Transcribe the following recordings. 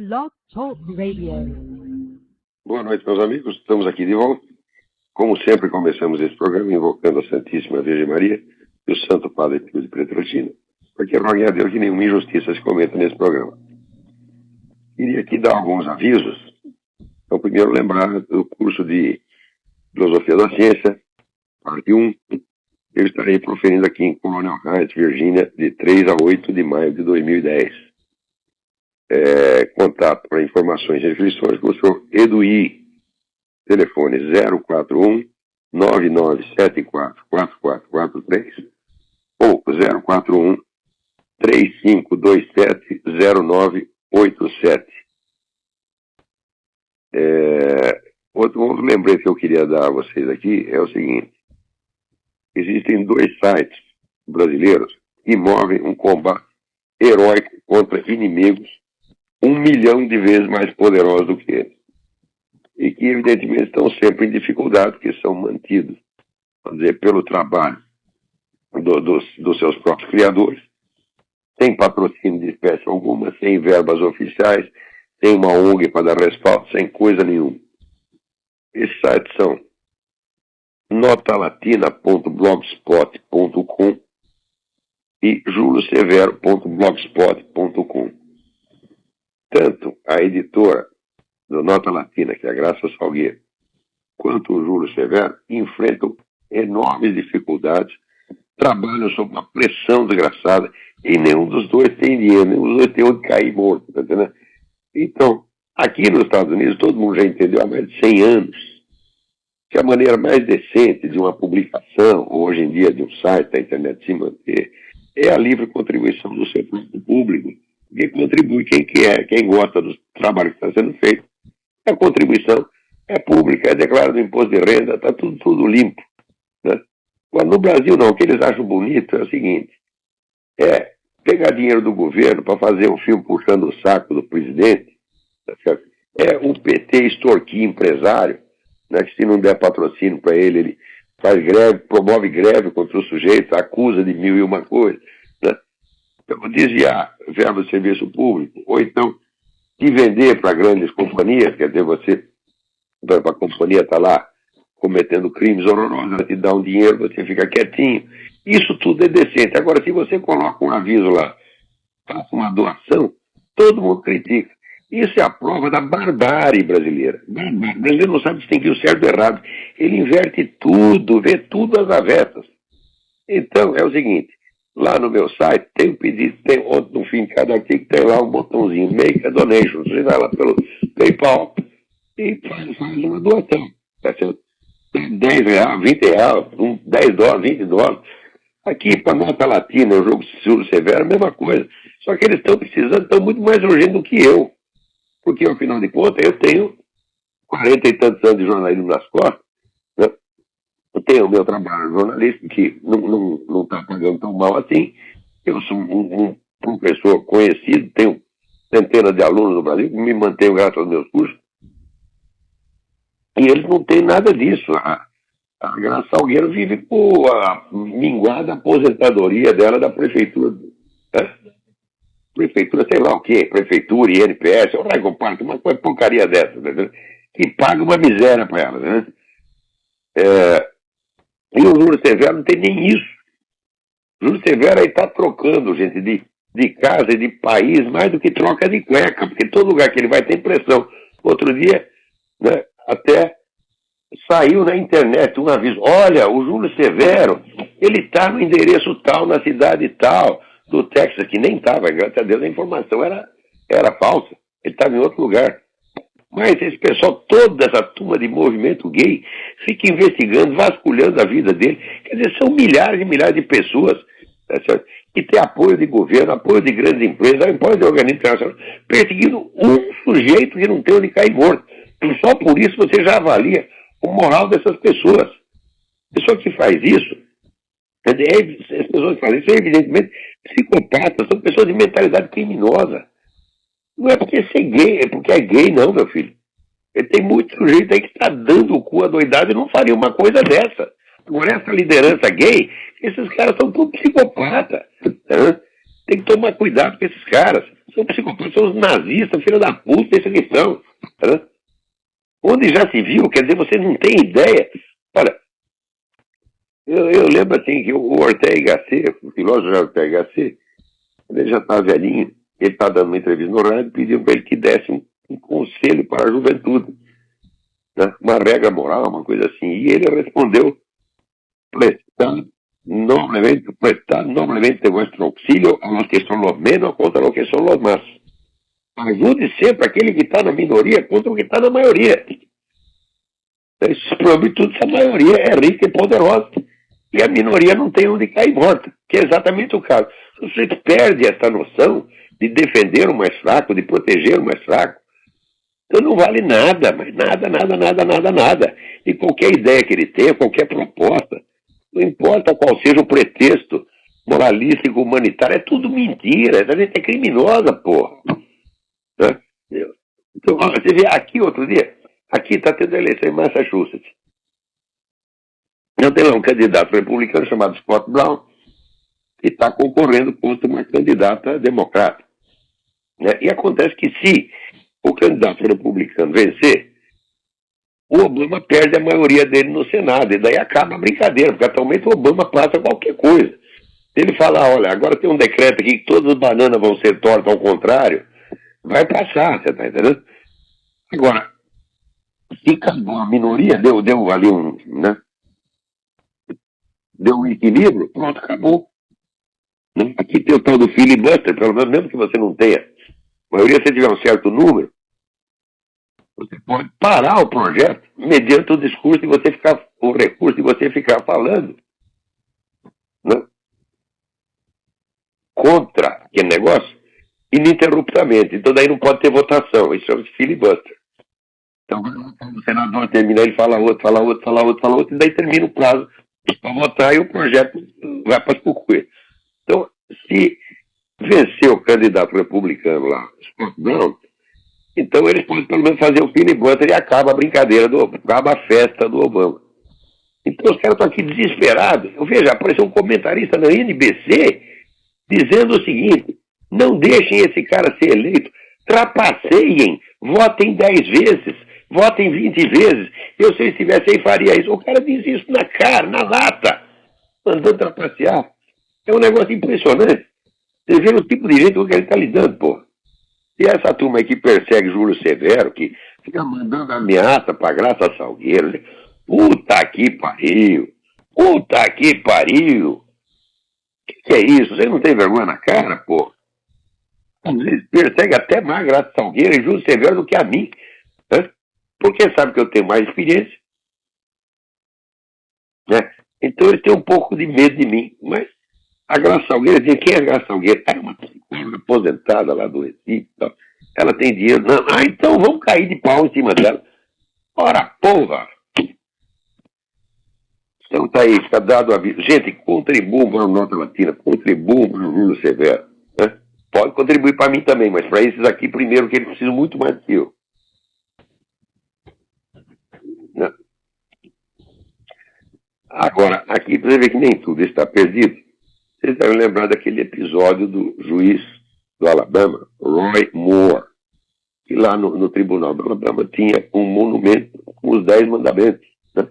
Blog Talk Radio. Boa noite, meus amigos. Estamos aqui de volta. Como sempre, começamos esse programa invocando a Santíssima Virgem Maria e o Santo Padre Pio de Pietrelcina, porque roguem a Deus que nenhuma injustiça se cometa nesse programa. Queria aqui dar alguns avisos. Então, primeiro, lembrar do curso de Filosofia da Ciência, parte 1. Eu estarei proferindo aqui em Colonial Heights, Virgínia, de 3 a 8 de maio de 2010. Contato para informações e inscrições com o senhor Eduí, telefone 041 9974 4443 ou 041 3527 0987. Outro lembrete que eu queria dar a vocês aqui é o seguinte: existem 2 sites brasileiros que movem um combate heróico contra inimigos 1 milhão de vezes mais poderosos do que eles. E que, evidentemente, estão sempre em dificuldade, porque são mantidos, vamos dizer, pelo trabalho dos seus próprios criadores, sem patrocínio de espécie alguma, sem verbas oficiais, sem uma ONG para dar respaldo, sem coisa nenhuma. Esses sites são notalatina.blogspot.com e juliosevero.blogspot.com. Tanto a editora do Nota Latina, que é a Graça Salgueiro, quanto o Júlio Severo enfrentam enormes dificuldades, trabalham sob uma pressão desgraçada e nenhum dos dois tem dinheiro, nenhum dos dois tem onde cair morto, tá entendendo? Então, aqui nos Estados Unidos, todo mundo já entendeu há mais de 100 anos que a maneira mais decente de uma publicação, ou hoje em dia de um site da internet se manter, é a livre contribuição do seu próprio público. Quem contribui, quem quer, quem gosta do trabalho que está sendo feito, a contribuição é pública, é declarado no imposto de renda, está tudo limpo. Né? Mas no Brasil não, o que eles acham bonito é o seguinte: é pegar dinheiro do governo para fazer um filme puxando o saco do presidente, tá certo? É o PT extorquir empresário, né, que se não der patrocínio para ele, ele faz greve, promove greve contra o sujeito, acusa de 1001 coisa, né? Então, desviar verba de serviço público, ou então de vender para grandes companhias, quer dizer, você, a companhia está lá cometendo crimes horrorosos, ela te dá um dinheiro, você fica quietinho. Isso tudo é decente. Agora, se você coloca um aviso lá, faça uma doação, todo mundo critica. Isso é a prova da barbárie brasileira. O brasileiro não sabe distinguir o certo do errado. Ele inverte tudo, vê tudo às avessas. Então, é o seguinte: lá no meu site tem um pedido, tem no fim de cada artigo tem lá um botãozinho, Make a Donation. Você vai lá pelo PayPal e faz uma doação. Tá certo? R$10, R$20, $10, $20. Aqui, para a Nota Latina, o jogo Júlio Severo, a mesma coisa. Só que eles estão precisando, estão muito mais urgentes do que eu. Porque, afinal de contas, eu tenho 40 e tantos anos de jornalismo nas costas, né? Eu tenho o meu trabalho jornalístico, que não está pagando tão mal assim. Eu sou um professor conhecido, tenho centenas de alunos no Brasil, me mantenho graças aos meus cursos. E eles não têm nada disso. A Graça Salgueiro vive com a minguada aposentadoria dela da prefeitura. Né? Prefeitura, sei lá o quê, prefeitura, INPS, o Raigo Parque, uma porcaria dessa, né? Que paga uma miséria para ela. Né? E o Júlio Severo não tem nem isso. O Júlio Severo aí está trocando, gente, de casa e de país mais do que troca de cueca, porque todo lugar que ele vai tem pressão. Outro dia, né, até saiu na internet um aviso: olha, o Júlio Severo, ele está no endereço tal, na cidade tal, do Texas, que nem estava, graças a Deus a informação era falsa, ele estava em outro lugar. Mas esse pessoal, toda essa turma de movimento gay, fica investigando, vasculhando a vida dele. Quer dizer, são milhares e milhares de pessoas, tá certo? Que tem apoio de governo, apoio de grandes empresas, apoio de organismos internacionais, perseguindo um sujeito que não tem onde cair morto. E só por isso você já avalia o moral dessas pessoas. A pessoa que faz isso, as pessoas que fazem isso, são evidentemente psicopatas, são pessoas de mentalidade criminosa. Não é porque ser gay, é porque é gay, não, meu filho. Ele tem muito sujeito aí que está dando o cu à doidade e não faria uma coisa dessa. Agora, essa liderança gay, esses caras são todos psicopatas. Né? Tem que tomar cuidado com esses caras. São psicopatas, são os nazistas, filha da puta, isso que são. Tá? Onde já se viu, quer dizer, você não tem ideia. Olha, eu lembro assim que o Ortega y Gasset, o filósofo Ortega y Gasset, ele já está velhinho, ele está dando uma entrevista no rádio, pedindo para ele que desse um conselho para a juventude, né? Uma regra moral, uma coisa assim. E ele respondeu, prestar noblemente vuestro auxilio a los que son los menos contra los que son los más. Ajude sempre aquele que está na minoria contra o que está na maioria. Sobretudo se a maioria é rica e poderosa e a minoria não tem onde cair morta, que é exatamente o caso. Se você perde essa noção de defender o mais fraco, de proteger o mais fraco, então não vale nada, mas nada. E qualquer ideia que ele tenha, qualquer proposta, não importa qual seja o pretexto moralístico, humanitário, é tudo mentira. A gente é criminosa, porra. Né? Então, você vê aqui outro dia, aqui está tendo eleição em Massachusetts. Eu tenho lá um candidato republicano chamado Scott Brown, que está concorrendo contra uma candidata democrata. Né? E acontece que se o candidato republicano vencer, o Obama perde a maioria dele no Senado, e daí acaba a brincadeira, porque atualmente o Obama passa qualquer coisa. Se ele falar, olha, agora tem um decreto aqui que todas as bananas vão ser tortas ao contrário, vai passar, você está entendendo? Agora, se acabou a minoria, deu ali né? Deu um equilíbrio, pronto, acabou. Né? Aqui tem o tal do filibuster, pelo menos mesmo que você não tenha a maioria, se tiver um certo número, você pode parar o projeto mediante o discurso e você ficar, o recurso de você ficar falando, né? Contra aquele negócio ininterruptamente. Então daí não pode ter votação. Isso chama-se filibuster. Então o senador termina, ele fala outro, e daí termina o prazo para votar e o projeto vai para as cucuias. Então, se vencer o candidato republicano lá, Scott Brown, então eles podem pelo menos fazer o filibuster e acaba a brincadeira, acaba a festa do Obama. Então os caras estão aqui desesperados. Eu vejo, apareceu um comentarista na NBC dizendo o seguinte: não deixem esse cara ser eleito, trapaceiem, votem 10 vezes, votem 20 vezes. Eu, se eu estivesse aí, faria isso. O cara diz isso na cara, na lata, mandando trapacear. É um negócio impressionante. Você vê o tipo de gente com que ele está lidando, pô. E essa turma aí que persegue Júlio Severo, que fica mandando ameaça para Graça Salgueiro. Puta que pariu! Puta que pariu! Que é isso? Você não tem vergonha na cara, pô? Às vezes persegue até mais Graça Salgueiro e Júlio Severo do que a mim. Né? Porque sabe que eu tenho mais experiência. Né? Então eles têm um pouco de medo de mim. Mas a Graça Salgueiro, quem é a Graça Salgueiro? É uma psicóloga aposentada lá do Recife. Então. Ela tem dinheiro. Não. Ah, então vamos cair de pau em cima dela. Ora, porra! Então tá aí, está dado o aviso. Gente, contribuam para a Nota Latina, contribuam para o Júlio Severo. Né? Pode contribuir para mim também, mas para esses aqui primeiro, que eles precisam muito mais do que eu. Né? Agora, aqui para você ver que nem tudo está perdido, vocês devem lembrar daquele episódio do juiz do Alabama, Roy Moore, que lá no tribunal do Alabama tinha um monumento com os 10 mandamentos. Né?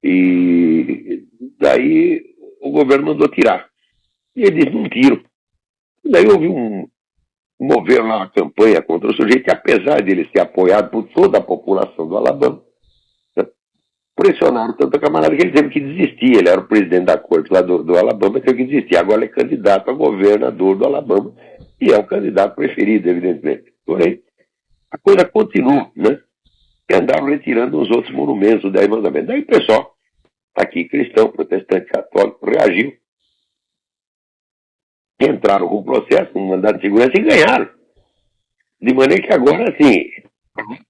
E daí o governo mandou tirar. E ele disse, não tiro. E daí houve mover lá uma campanha contra o sujeito, e apesar de ele ser apoiado por toda a população do Alabama, né? Pressionaram tanto a camarada que ele teve que desistir. Ele era o presidente da corte lá do Alabama, teve que desistir. Agora ele é candidato a governador do Alabama e é o candidato preferido, evidentemente. Porém, a coisa continua, né? E andaram retirando os outros monumentos, os 10 mandamentos. Daí o pessoal, aqui cristão, protestante, católico, reagiu. Entraram com o processo, com um mandado de segurança e ganharam. De maneira que agora, assim,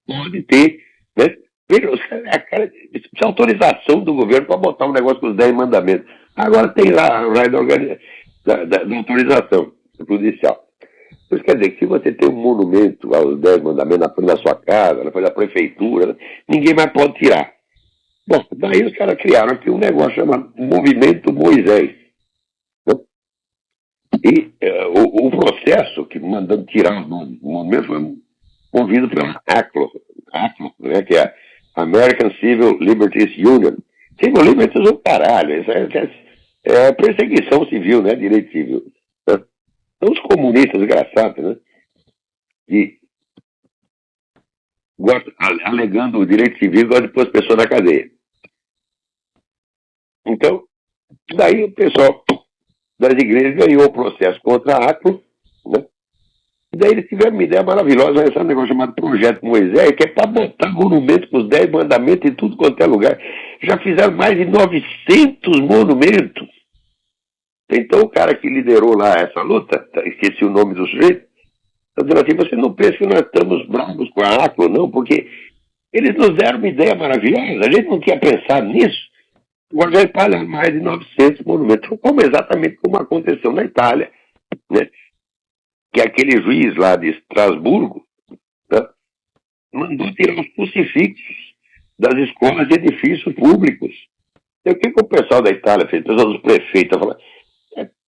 pode ter, né? Veja, precisa autorização do governo para botar um negócio com os 10 mandamentos. Agora tem lá a raio da autorização judicial. Isso quer dizer que se você tem um monumento aos 10 mandamentos na frente da sua casa, na frente da prefeitura, ninguém mais pode tirar. Bom, daí os caras criaram aqui um negócio chamado Movimento Moisés. Né? E o processo que mandando tirar os monumentos foi movido pela ACLO, né, que é a American Civil Liberties Union. Civil Liberties é o caralho, isso é perseguição civil, né? Direito civil. Né? São os comunistas desgraçados, né? Que gostam, alegando o direito civil, gostam de pôr as pessoas na cadeia. Então, daí o pessoal das igrejas ganhou o processo contra a ACLO, né? E daí eles tiveram uma ideia maravilhosa, esse negócio chamado Projeto Moisés, que é para botar monumento com os 10 mandamentos em tudo quanto é lugar. Já fizeram mais de 900 monumentos. Então o cara que liderou lá essa luta, esqueci o nome do sujeito, está dizendo assim, você não pensa que nós estamos bravos com a ACLO, não, porque eles nos deram uma ideia maravilhosa, a gente não tinha pensado nisso. Agora já espalharam mais de 900 monumentos, como exatamente como aconteceu na Itália, né? Que aquele juiz lá de Estrasburgo, né, mandou tirar os crucifixos das escolas e edifícios públicos. E o que o pessoal da Itália fez? O pessoal dos prefeitos falou,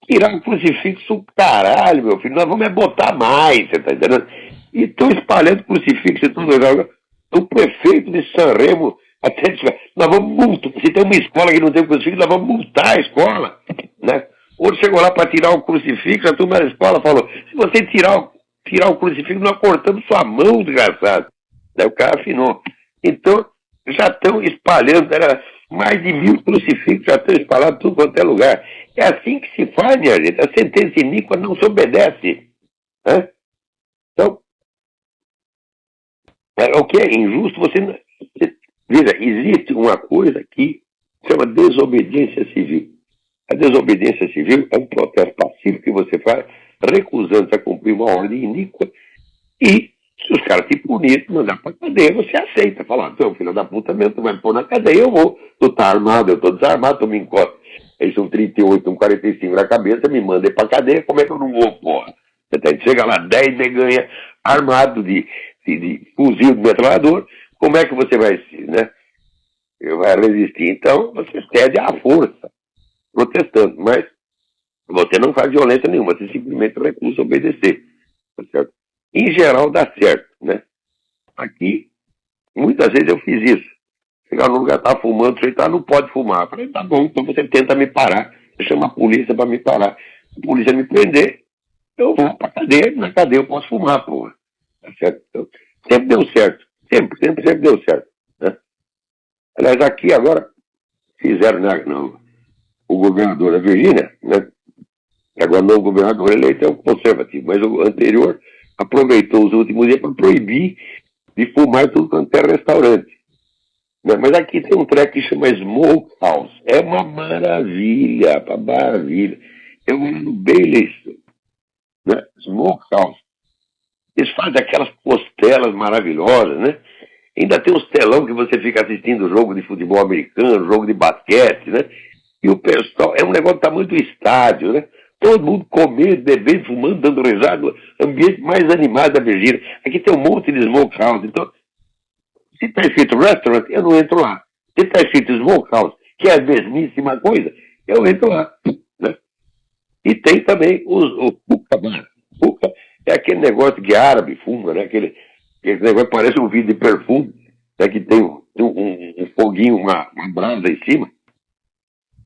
tirar o crucifixo, caralho, meu filho, nós vamos botar mais, você tá entendendo? E estão espalhando crucifixo e tudo. O prefeito de Sanremo até disse, nós vamos multar, se tem uma escola que não tem crucifixo, nós vamos multar a escola, né? Outro chegou lá para tirar o crucifixo, a turma da escola falou, se você tirar o crucifixo, nós cortamos sua mão, desgraçado. Daí o cara afinou. Então, já estão espalhando, era mais de 1000 crucifixos, já estão espalhados tudo quanto é lugar. É assim que se faz, minha gente. A sentença iníqua não se obedece. Né? Então, o que é injusto, veja, existe uma coisa que chama desobediência civil. A desobediência civil é um protesto passivo que você faz recusando-se a cumprir uma ordem iníqua e se os caras te punirem, mandar pra cadeia, você aceita. Falar, então, filho da puta mesmo, tu vai me pôr na cadeia, eu vou. Tu tá armado, eu tô desarmado, tu me encosta. Eles são 38, 45 na cabeça, me manda ir pra cadeia, como é que eu não vou, porra? Você chega lá, 10 neganha, armado de fuzil de metralhador, como é que você vai, né? Vai resistir? Então, você cede à força, protestando, mas você não faz violência nenhuma, você simplesmente recusa obedecer, tá certo? Em geral dá certo, né? Aqui, muitas vezes eu fiz isso. Chegar no lugar, tá fumando, o sujeito, não pode fumar. Eu falei, tá bom, então você tenta me parar. Você chama a polícia para me parar. A polícia me prender, eu vou pra cadeia, na cadeia eu posso fumar, porra. Tá certo? Então, sempre deu certo. Sempre deu certo. Né? Aliás, aqui agora fizeram, né, o governador da Virgínia, né? Que agora não é o governador eleito, é o conservativo, mas o anterior aproveitou os últimos dias para proibir de fumar tudo quanto é restaurante. Né? Mas aqui tem um treco que chama Smokehouse. É uma maravilha, uma maravilha. Eu vou no Baileys, né? Smokehouse. Eles fazem aquelas costelas maravilhosas, né? Ainda tem uns telão que você fica assistindo jogo de futebol americano, jogo de basquete, né? E o pessoal, é um negócio do tamanho do estádio, né? Todo mundo comendo, bebendo, fumando, dando risada, ambiente mais animado da Virgínia. Aqui tem um monte de smokehouse, então se está escrito restaurant, eu não entro lá. Se está escrito smokehouse, que é a mesmíssima coisa, eu entro lá. Né? E tem também o hookah bar. Hookah é aquele negócio que árabe fuma, né? Aquele negócio que parece um vidro de perfume, né? Que tem um foguinho, uma brasa em cima,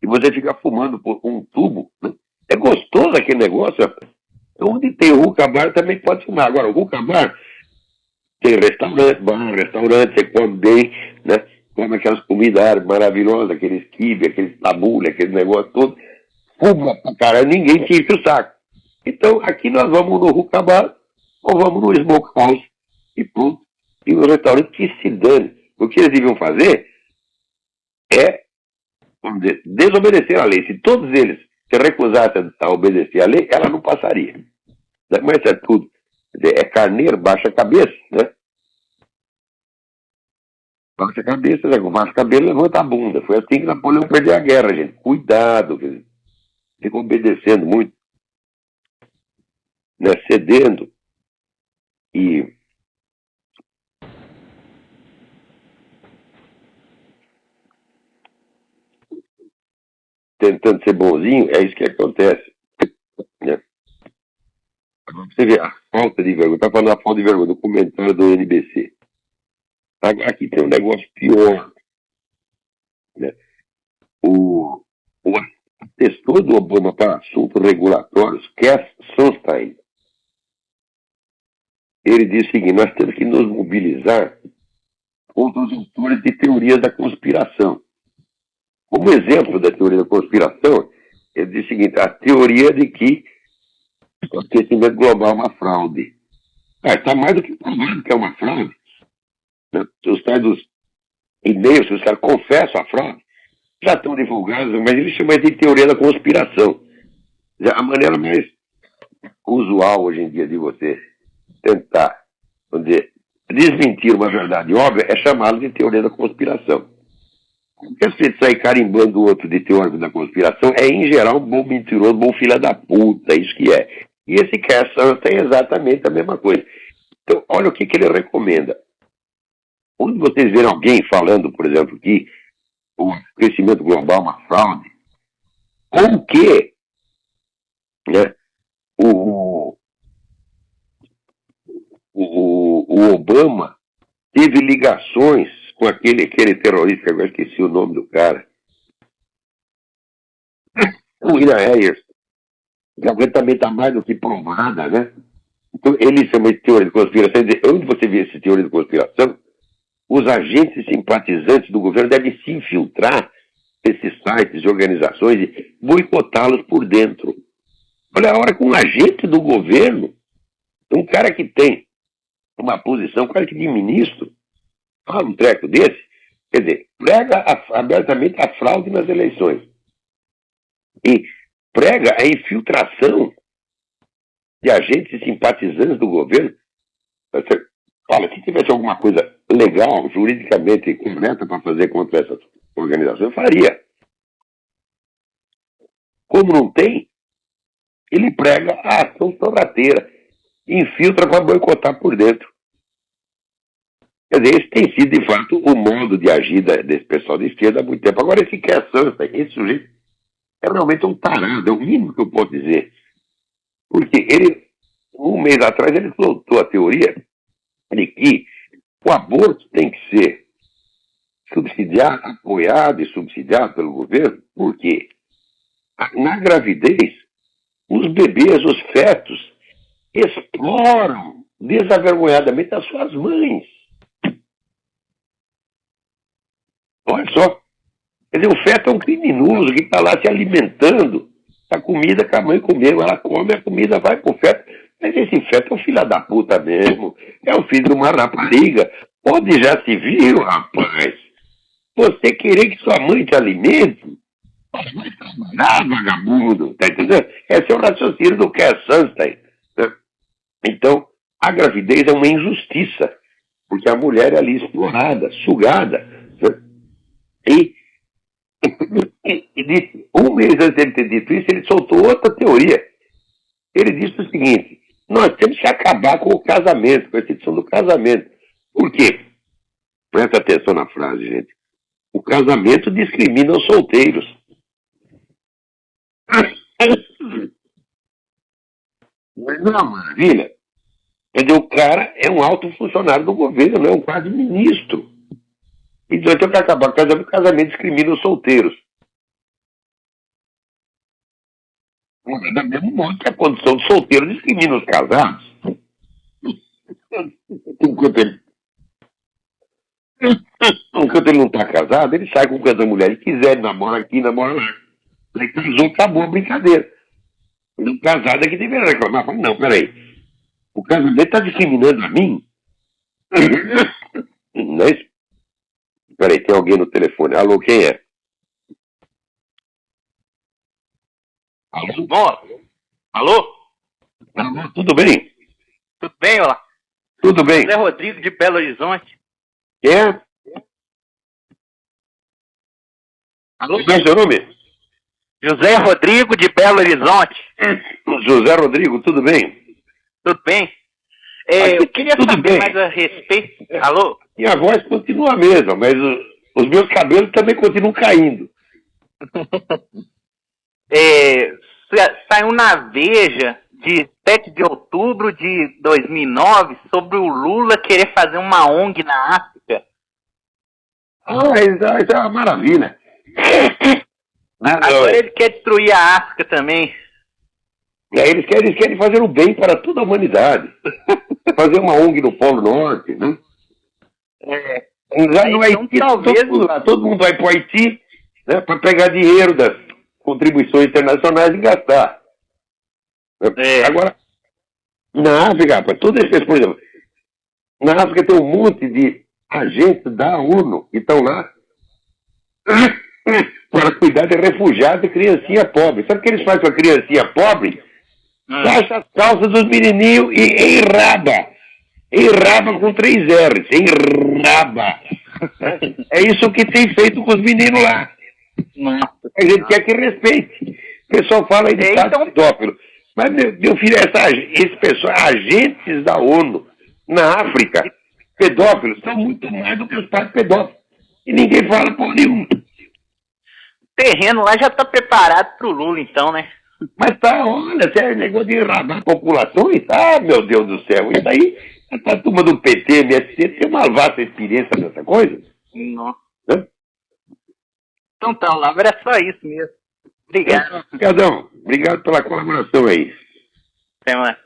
e você fica fumando por um tubo. Né? É gostoso aquele negócio. Onde tem o hookah bar também pode fumar. Agora, o hookah bar tem restaurante, você come bem, né? Come aquelas comidas maravilhosas, aqueles quibe, aqueles tabule, aquele negócio todo. Fuma pra caralho, ninguém te enche o saco. Então, aqui nós vamos no hookah bar ou vamos no smokehouse e pronto. E no restaurante que se dane. O que eles deviam fazer é, vamos dizer, desobedecer a lei. Se todos eles se recusassem a obedecer a lei, ela não passaria. Mas é tudo. É carneiro, baixa a cabeça, né? Baixa a cabeça, né? Baixa a cabeça, levanta a bunda. Foi assim que Napoleão perdeu a guerra, gente. Cuidado, fica obedecendo muito, né? Cedendo e tentando ser bonzinho, é isso que acontece. Né? Você vê a falta de vergonha. Está falando da falta de vergonha do comentário do NBC. Aqui tem um negócio pior. Né? O assessor do Obama para assuntos regulatórios, Cass Sunstein, ele diz o seguinte: nós temos que nos mobilizar contra os autores de teorias da conspiração. Como exemplo da teoria da conspiração, ele diz o seguinte: a teoria de que o aquecimento global é uma fraude. Está mais do que provado que é uma fraude. Os tais dos e-mails que os caras confessam a fraude já estão divulgados, mas eles chamam de teoria da conspiração. A maneira mais usual hoje em dia de você tentar, vamos dizer, desmentir uma verdade óbvia é chamá-lo de teoria da conspiração. Porque você sair carimbando o outro de teórico da conspiração é, em geral, um bom mentiroso, um bom filho da puta, isso que é. E esse Cass tem exatamente a mesma coisa. Então, olha o que ele recomenda. Quando vocês verem alguém falando, por exemplo, que o crescimento global é uma fraude, ou que, né, o Obama teve ligações com aquele terrorista, agora esqueci o nome do cara, o William Ayers, que a coisa também está mais do que provada, né? Então, ele chama de teoria de conspiração. Onde você vê essa teoria de conspiração, os agentes e simpatizantes do governo devem se infiltrar nesses sites e organizações e boicotá-los por dentro. Olha, a hora que um agente do governo, um cara que tem uma posição, um cara que tem ministro, fala um treco desse, quer dizer, prega abertamente a fraude nas eleições. E prega a infiltração de agentes e simpatizantes do governo. Olha, se tivesse alguma coisa legal, juridicamente correta para fazer contra essa organização, eu faria. Como não tem, ele prega a ação sorrateira, infiltra para boicotar por dentro. Quer dizer, esse tem sido, de fato, o modo de agir desse pessoal de esquerda há muito tempo. Agora, esse Cass Sunstein, esse sujeito, é realmente um tarado, é o mínimo que eu posso dizer. Porque ele, um mês atrás, ele soltou a teoria de que o aborto tem que ser subsidiado, apoiado e subsidiado pelo governo, porque na gravidez, os bebês, os fetos, exploram desavergonhadamente as suas mães. Olha só. Quer dizer, o feto é um criminoso que está lá se alimentando da comida que a mãe comeu. Ela come, a comida vai pro feto. Mas esse feto é um filho da puta mesmo. É o filho de uma rapariga. Onde já se viu, rapaz? Você querer que sua mãe te alimente? Vai trabalhar, vagabundo. Tá entendendo? Esse é o raciocínio do Cass Sunstein. Né? Então, a gravidez é uma injustiça. Porque a mulher é ali explorada, sugada. Né? E disse, um mês antes de ele ter dito isso, ele soltou outra teoria. Ele disse o seguinte: nós temos que acabar com o casamento, com a instituição do casamento. Por quê? Presta atenção na frase, gente. O casamento discrimina os solteiros. Mas não é uma maravilha? Quer dizer, o cara é um alto funcionário do governo, é um quase ministro. Então tem que acabar com o casamento discrimina os solteiros. Da mesmo modo que a condição de solteiro discrimina os casados. Enquanto ele não está casado, ele sai com quantas mulheres quiser, namora aqui, namora lá. Aí casou, acabou a brincadeira. O casado é que deveria reclamar. Fala, não, peraí. O casamento está discriminando a mim? Não é isso? Peraí, tem alguém no telefone. Alô, quem é? Alô? Bom, alô? Alô, tudo bem? Tudo bem, olá? Tudo bem. José Rodrigo de Belo Horizonte. Quem é? Alô, qual é seu nome? José Rodrigo de Belo Horizonte. José Rodrigo, tudo bem? Tudo bem? Aqui, eu queria tudo saber bem. mais a respeito... Alô? E a voz continua a mesma, mas os meus cabelos também continuam caindo. Saiu na Veja 7 de outubro de 2009 sobre o Lula querer fazer uma ONG na África. Isso é uma maravilha. Agora ele quer destruir a África também. Eles querem fazer o bem para toda a humanidade. Fazer uma ONG no Polo Norte, né? Já no Então, Haiti, talvez... todo mundo vai para o Haiti, né, para pegar dinheiro das contribuições internacionais e gastar. Agora, na África, rapaz, por exemplo, na África tem um monte de agentes da ONU que estão lá para cuidar de refugiados e criancinha pobre. Sabe o que eles fazem com a criancinha pobre? Baixa as calças dos menininhos e enraba. Enraba com 3 R's. Enraba. É isso que tem feito com os meninos lá. A gente quer que respeite. O pessoal fala aí de caso pedófilo. Mas, meu filho, esse pessoal, agentes da ONU na África, pedófilos, são muito mais do que os pais pedófilos. E ninguém fala por nenhum. O terreno lá já está preparado para o Lula, então, né? Mas tá, olha, sério, negócio de enrabar populações, meu Deus do céu, isso aí, a turma do PT, MST, tem uma vasta experiência nessa coisa. Nossa. Né? Então tá, Olavo, era só isso mesmo. Obrigado. Obrigadão, obrigado pela colaboração aí. Até mais.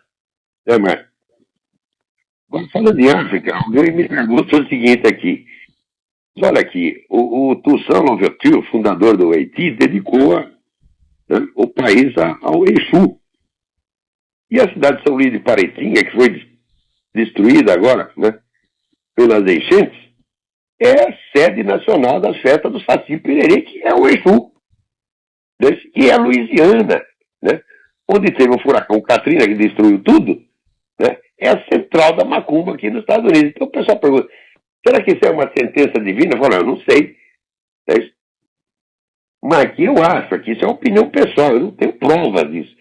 Até mais. Agora, falando de África, alguém me pergunta o seguinte aqui. Olha aqui, o Toussaint Louverture, fundador do Haiti, dedicou o país ao Exu. E a cidade de São Luís de Paraitinga, que foi destruída agora, né, pelas enchentes, é a sede nacional da festa do Saci Pererê, que é o Exu. Né, e é a Louisiana, né, onde teve o furacão Katrina, que destruiu tudo, né, é a central da macumba aqui nos Estados Unidos. Então o pessoal pergunta, será que isso é uma sentença divina? Eu falo, eu não sei. Né? Mas aqui eu acho que isso é opinião pessoal, eu não tenho provas disso.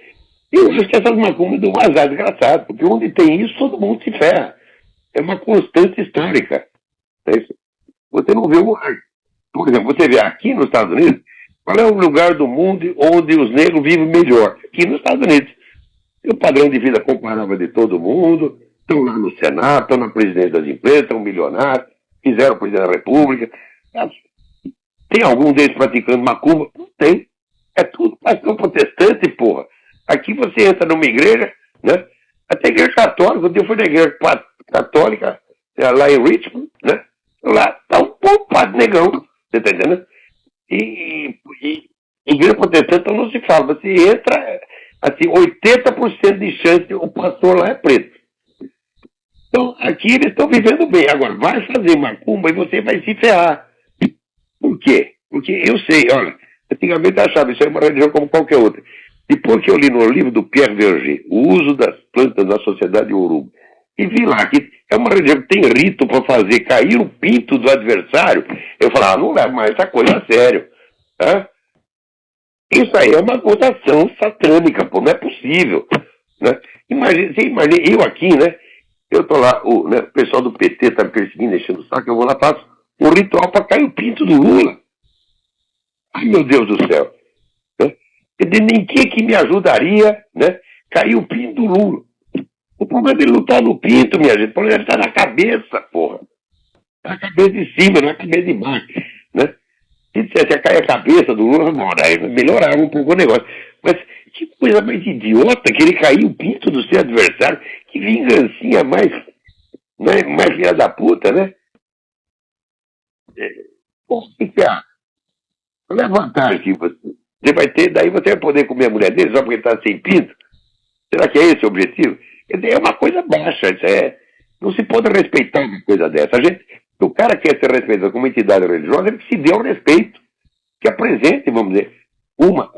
Eu acho que essas macumbas dão um azar desgraçado, porque onde tem isso, todo mundo se ferra. É uma constante histórica. Você não vê por exemplo, você vê aqui nos Estados Unidos, qual é o lugar do mundo onde os negros vivem melhor? Aqui nos Estados Unidos. E o padrão de vida comparável de todo mundo, estão lá no Senado, estão na presidência das empresas, estão milionários, fizeram o presidente da República. Tem algum deles praticando macumba? Não tem. É tudo pastor protestante, porra. Aqui você entra numa igreja, né? Até a igreja católica, eu fui na igreja católica, lá em Richmond, né? Lá tá um bom padre negão, você tá entendendo? E igreja protestante então não se fala. Você entra, assim, 80% de chance o pastor lá é preto. Então, aqui eles estão vivendo bem. Agora, vai fazer macumba e você vai se ferrar. Por quê? Porque eu sei, olha, antigamente eu achava isso é uma religião como qualquer outra. Depois que eu li no livro do Pierre Verger, O Uso das Plantas na Sociedade Yoruba, e vi lá que é uma religião que tem rito para fazer cair o pinto do adversário, eu falava, não leva mais essa coisa a sério. Tá? Isso aí é uma votação satânica, pô, não é possível. Né? Você imagina, eu aqui, né? Eu tô lá, o pessoal do PT tá me perseguindo, enchendo o saco, eu vou lá, faço um ritual para cair o pinto do Lula. Ai, meu Deus do céu. Né? Nem que me ajudaria, né? Cair o pinto do Lula. O problema dele não tá no pinto, minha gente. O problema dele tá na cabeça, porra. Tá na cabeça de cima, não é na cabeça de baixo. Né? Se dissesse cair a cabeça do Lula, não, daí melhorava um pouco o negócio. Mas que coisa mais idiota que ele cair o pinto do seu adversário. Que vingancinha mais filha da puta, né? O que é? Qual é a vantagem que você vai ter? Daí você vai poder comer a mulher dele só porque ele está sem pinto? Será que é esse o objetivo? Quer dizer, é uma coisa baixa. Isso não se pode respeitar uma coisa dessa. O cara quer ser respeitado como entidade religiosa, ele que se dê ao respeito. Que apresente, vamos dizer, uma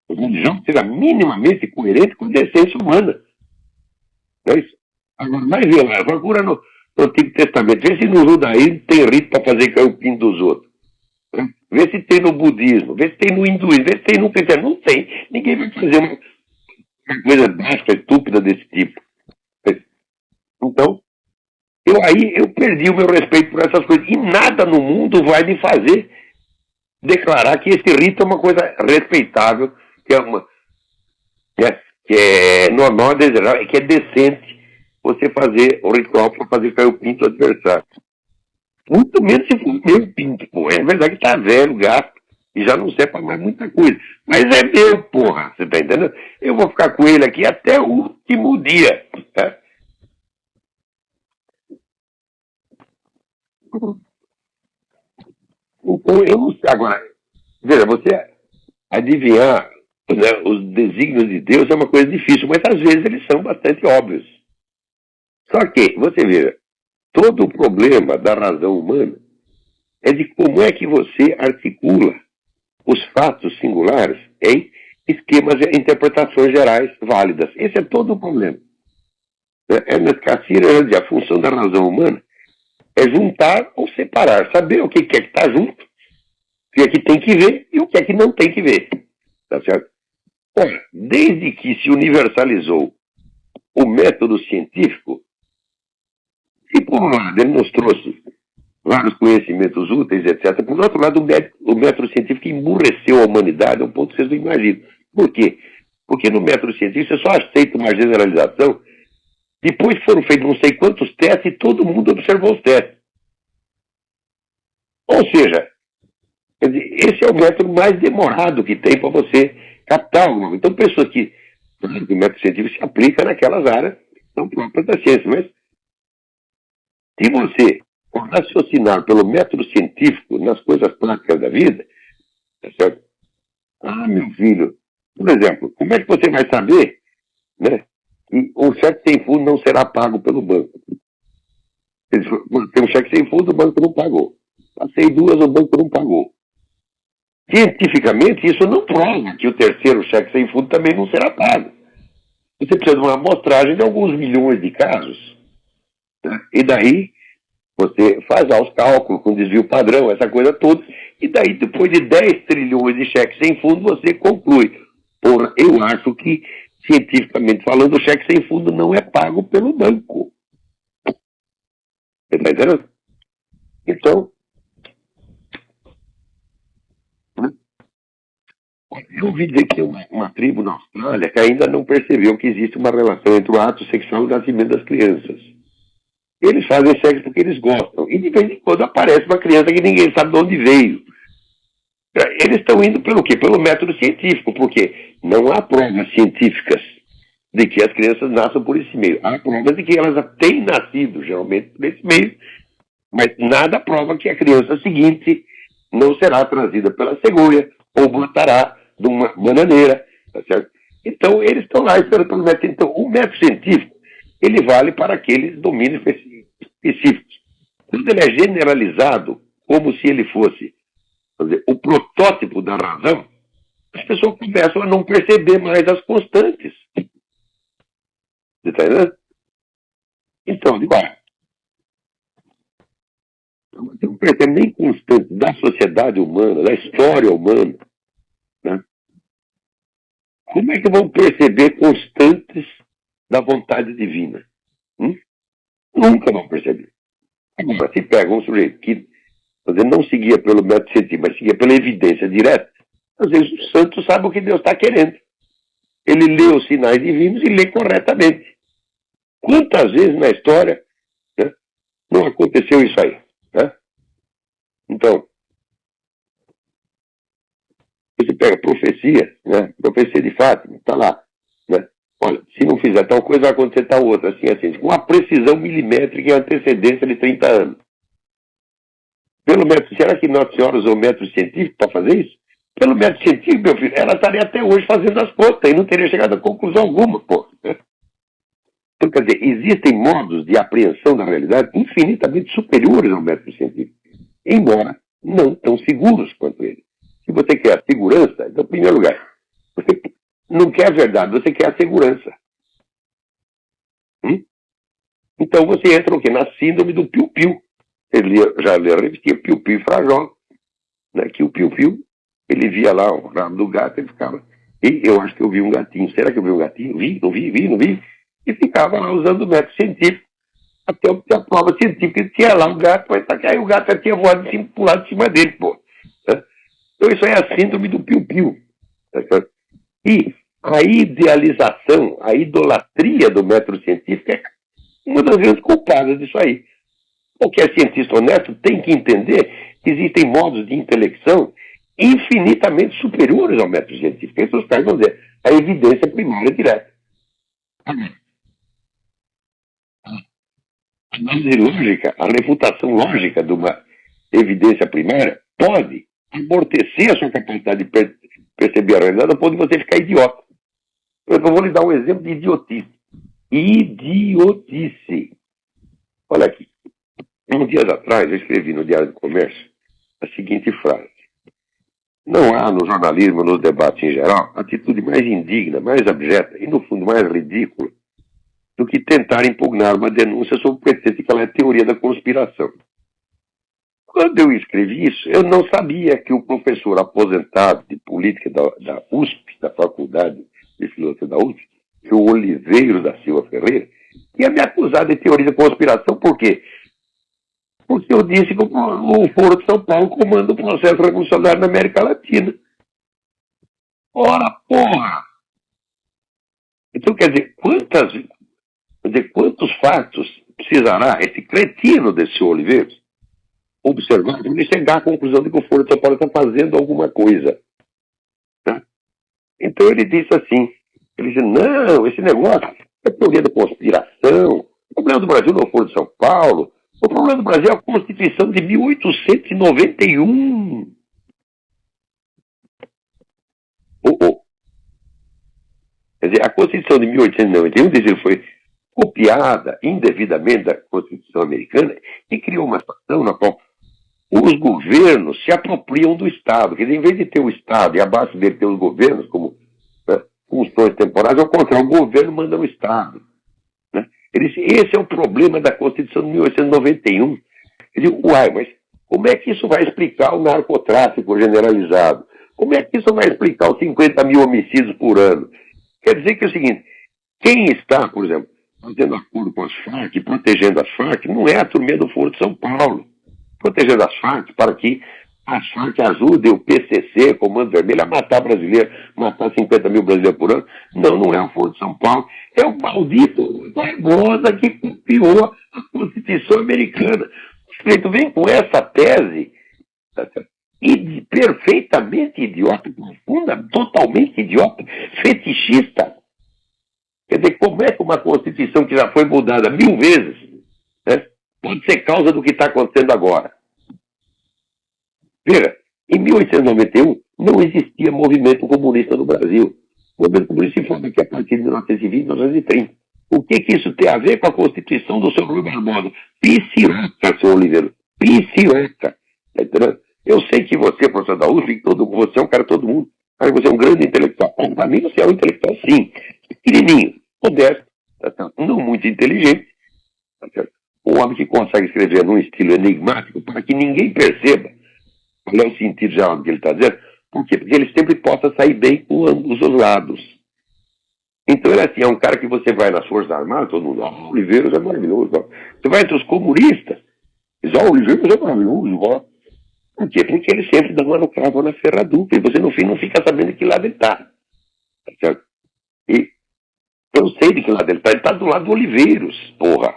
religião que seja minimamente coerente com a decência humana. Não é isso? Agora, vai ver lá, procura no Antigo Testamento, vê se no judaísmo tem rito para fazer cair o pinto dos outros. Vê se tem no budismo, vê se tem no hinduísmo, vê se tem no cristianismo. Não tem. Ninguém vai fazer uma coisa básica, estúpida desse tipo. Então, eu perdi o meu respeito por essas coisas. E nada no mundo vai me fazer declarar que esse rito é uma coisa respeitável, que que é normal, desejável, que é decente você fazer o ritual para fazer cair o pinto do adversário. Muito menos se for meu pinto, pô. É verdade que tá velho o gato e já não serve para mais muita coisa. Mas é meu, porra. Você tá entendendo? Eu vou ficar com ele aqui até o último dia. Tá? Então, eu não sei. Agora, veja, você adivinhar, né, os desígnios de Deus é uma coisa difícil, mas às vezes eles são bastante óbvios. Só que, você veja, todo o problema da razão humana é de como é que você articula os fatos singulares em esquemas e interpretações gerais válidas. Esse é todo o problema. Ernest Cassirer, a função da razão humana é juntar ou separar, saber o que é que está junto, o que é que tem que ver e o que é que não tem que ver. Tá certo? Ora, desde que se universalizou o método científico, e por um lado ele nos trouxe vários conhecimentos úteis, etc. Por outro lado, o método científico emburreceu a humanidade a um ponto que vocês não imaginam. Por quê? Porque no método científico você só aceita uma generalização depois que foram feitos não sei quantos testes e todo mundo observou os testes. Ou seja, esse é o método mais demorado que tem para você captar alguma coisa. Então, pessoas que o método científico se aplica naquelas áreas que são próprias da ciência. Mas se você raciocinar pelo método científico nas coisas práticas da vida, tá certo? Ah, meu filho, por exemplo, como é que você vai saber, né, que um cheque sem fundo não será pago pelo banco? Tem um cheque sem fundo, o banco não pagou. Passei duas, o banco não pagou. Cientificamente, isso não prova que o terceiro cheque sem fundo também não será pago. Você precisa de uma amostragem de alguns milhões de casos. Né? E daí, você faz lá os cálculos com desvio padrão, essa coisa toda, e daí, depois de 10 trilhões de cheques sem fundo, você conclui. Porra, eu acho que, cientificamente falando, o cheque sem fundo não é pago pelo banco. Você está entendendo? Então, eu ouvi dizer que tem uma tribo na Austrália que ainda não percebeu que existe uma relação entre o ato sexual e o nascimento das crianças. Eles fazem sexo porque eles gostam. E de vez em quando aparece uma criança que ninguém sabe de onde veio. Eles estão indo pelo quê? Pelo método científico, porque não há provas científicas de que as crianças nasçam por esse meio. Há provas de que elas têm nascido, geralmente, por esse meio, mas nada prova que a criança seguinte não será trazida pela cegonha ou brotará de uma bananeira, tá certo? Então, eles estão lá esperando pelo método. Então, o método científico, ele vale para aqueles domínios específicos. Quando ele é generalizado, como se ele fosse, quer dizer, o protótipo da razão, as pessoas começam a não perceber mais as constantes. Você está entendendo? Então, digo, você não percebe nem constante da sociedade humana, da história humana, né? Como é que vão perceber constantes da vontade divina? Nunca vão perceber. Agora, se pega um sujeito que não seguia pelo método científico, mas seguia pela evidência direta, às vezes o santo sabe o que Deus está querendo. Ele lê os sinais divinos e lê corretamente. Quantas vezes na história, né, não aconteceu isso aí? Né? Então, você pega profecia, né? Profecia de Fátima, está lá. Né? Olha, se não fizer tal coisa, vai acontecer tal outra, assim, com uma precisão milimétrica e antecedência de 30 anos. Pelo método, será que Nossa Senhora usou o método científico para fazer isso? Pelo método científico, meu filho, ela estaria até hoje fazendo as contas e não teria chegado a conclusão alguma, pô. Então, quer dizer, existem modos de apreensão da realidade infinitamente superiores ao método científico, embora não tão seguros quanto ele. Se você quer a segurança, então, em primeiro lugar, você não quer a verdade, você quer a segurança. Então você entra o quê? Na síndrome do piu-piu. Ele já leu a revistinha Piu-Piu e Frajol, né? Que o Piu-Piu, ele via lá o rabo do gato e ficava, e eu acho que eu vi um gatinho. Será que eu vi um gatinho? Vi, não vi, não vi. E ficava lá usando o método científico, até obter a prova científica. Ele tinha lá um gato, mas aí o gato tinha voado de cima, pulado de cima dele, pô. Né? Então isso aí é a síndrome do piu-piu. Tá? E a idealização, a idolatria do método científico é uma das grandes culpadas disso aí. Qualquer cientista honesto tem que entender que existem modos de intelecção infinitamente superiores ao método científico. Esses caras vão dizer a evidência primária direta. A análise lógica, a refutação lógica de uma evidência primária pode amortecer a sua capacidade de perceber a realidade, a ponto de você ficar idiota. Eu vou lhe dar um exemplo de idiotice. Idiotice. Olha aqui. Uns dias atrás, eu escrevi no Diário do Comércio a seguinte frase: não há no jornalismo, nos debates em geral, atitude mais indigna, mais abjeta e, no fundo, mais ridícula do que tentar impugnar uma denúncia sob o pretexto de que ela é teoria da conspiração. Quando eu escrevi isso, eu não sabia que o professor aposentado de política da USP, da Faculdade de Filosofia da USP, que o Oliveiro da Silva Ferreira, ia me acusar de teoria da conspiração. Por quê? Porque eu disse que o Foro de São Paulo comanda o processo revolucionário na América Latina. Ora, porra! Então, quer dizer, quantos fatos precisará esse cretino desse Oliveira observar para ele chegar à conclusão de que o Foro de São Paulo está fazendo alguma coisa? Tá? Então ele disse assim, ele disse, não, esse negócio é teoria da conspiração, o problema do Brasil não é o Foro de São Paulo, o problema do Brasil é a Constituição de 1891. Quer dizer, a Constituição de 1891, diz ele, foi copiada indevidamente da Constituição americana e criou uma situação na qual os governos se apropriam do Estado. Quer dizer, em vez de ter o Estado e abaixo dele ter os governos como funções temporárias, ao contrário, o governo manda no Estado. Né? Ele disse, esse é o problema da Constituição de 1891. Ele disse, uai, mas como é que isso vai explicar o narcotráfico generalizado? Como é que isso vai explicar os 50 mil homicídios por ano? Quer dizer que é o seguinte, quem está, por exemplo, fazendo acordo com as Farc, protegendo as Farc, não é a turminha do Foro de São Paulo. Protegendo as Farc para que as Farc ajudem o PCC, Comando Vermelho, a matar brasileiros, matar 50 mil brasileiros por ano. Não, não é o Foro de São Paulo. É o maldito Barbosa que copiou a Constituição americana. O sujeito vem com essa tese, e perfeitamente idiota, profunda, totalmente idiota, fetichista. Quer dizer, como é que uma Constituição que já foi mudada 1000 vezes, né, pode ser causa do que está acontecendo agora? Veja, em 1891 não existia movimento comunista no Brasil. O movimento comunista se forma aqui a partir de 1920, 1930. O que isso tem a ver com a Constituição do seu Rui Barbosa? Pisciroca, seu Oliveira. Pisciroca. Tá entendendo? Eu sei que você, professor da USP, você é um cara todo mundo. Mas você é um grande intelectual. Para mim, você é um intelectual, sim. Pequenininho, modesto, tá, não muito inteligente. Tá, um homem que consegue escrever num estilo enigmático para que ninguém perceba qual é o sentido já do que ele está dizendo. Por quê? Porque ele sempre possa sair bem com ambos os lados. Então ele assim, é um cara que você vai nas Forças Armadas, todo mundo, o Oliveira é maravilhoso. Ó. Você vai entre os comunistas, diz, o Oliveira é maravilhoso. Ó. Por quê? Porque ele sempre dá uma no cravo ou na ferradura. E você, no fim, não fica sabendo de que lado ele está. Tá certo? E eu sei de que lado ele está do lado do Oliveiros, porra.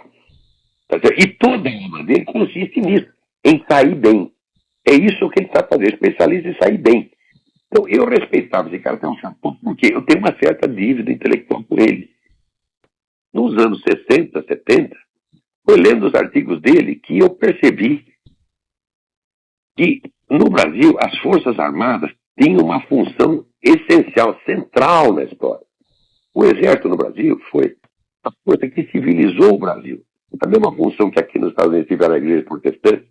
Tá certo? E toda a obra dele consiste nisso, em sair bem. É isso que ele está fazendo, especialista em sair bem. Então, eu respeitava esse cara até um certo ponto, porque eu tenho uma certa dívida intelectual com ele. Nos anos 60, 70, foi lendo os artigos dele que eu percebi que, no Brasil, as Forças Armadas tinham uma função essencial, central na história. O Exército no Brasil foi a força que civilizou o Brasil. A mesma função que aqui nos Estados Unidos tiveram a igreja protestante,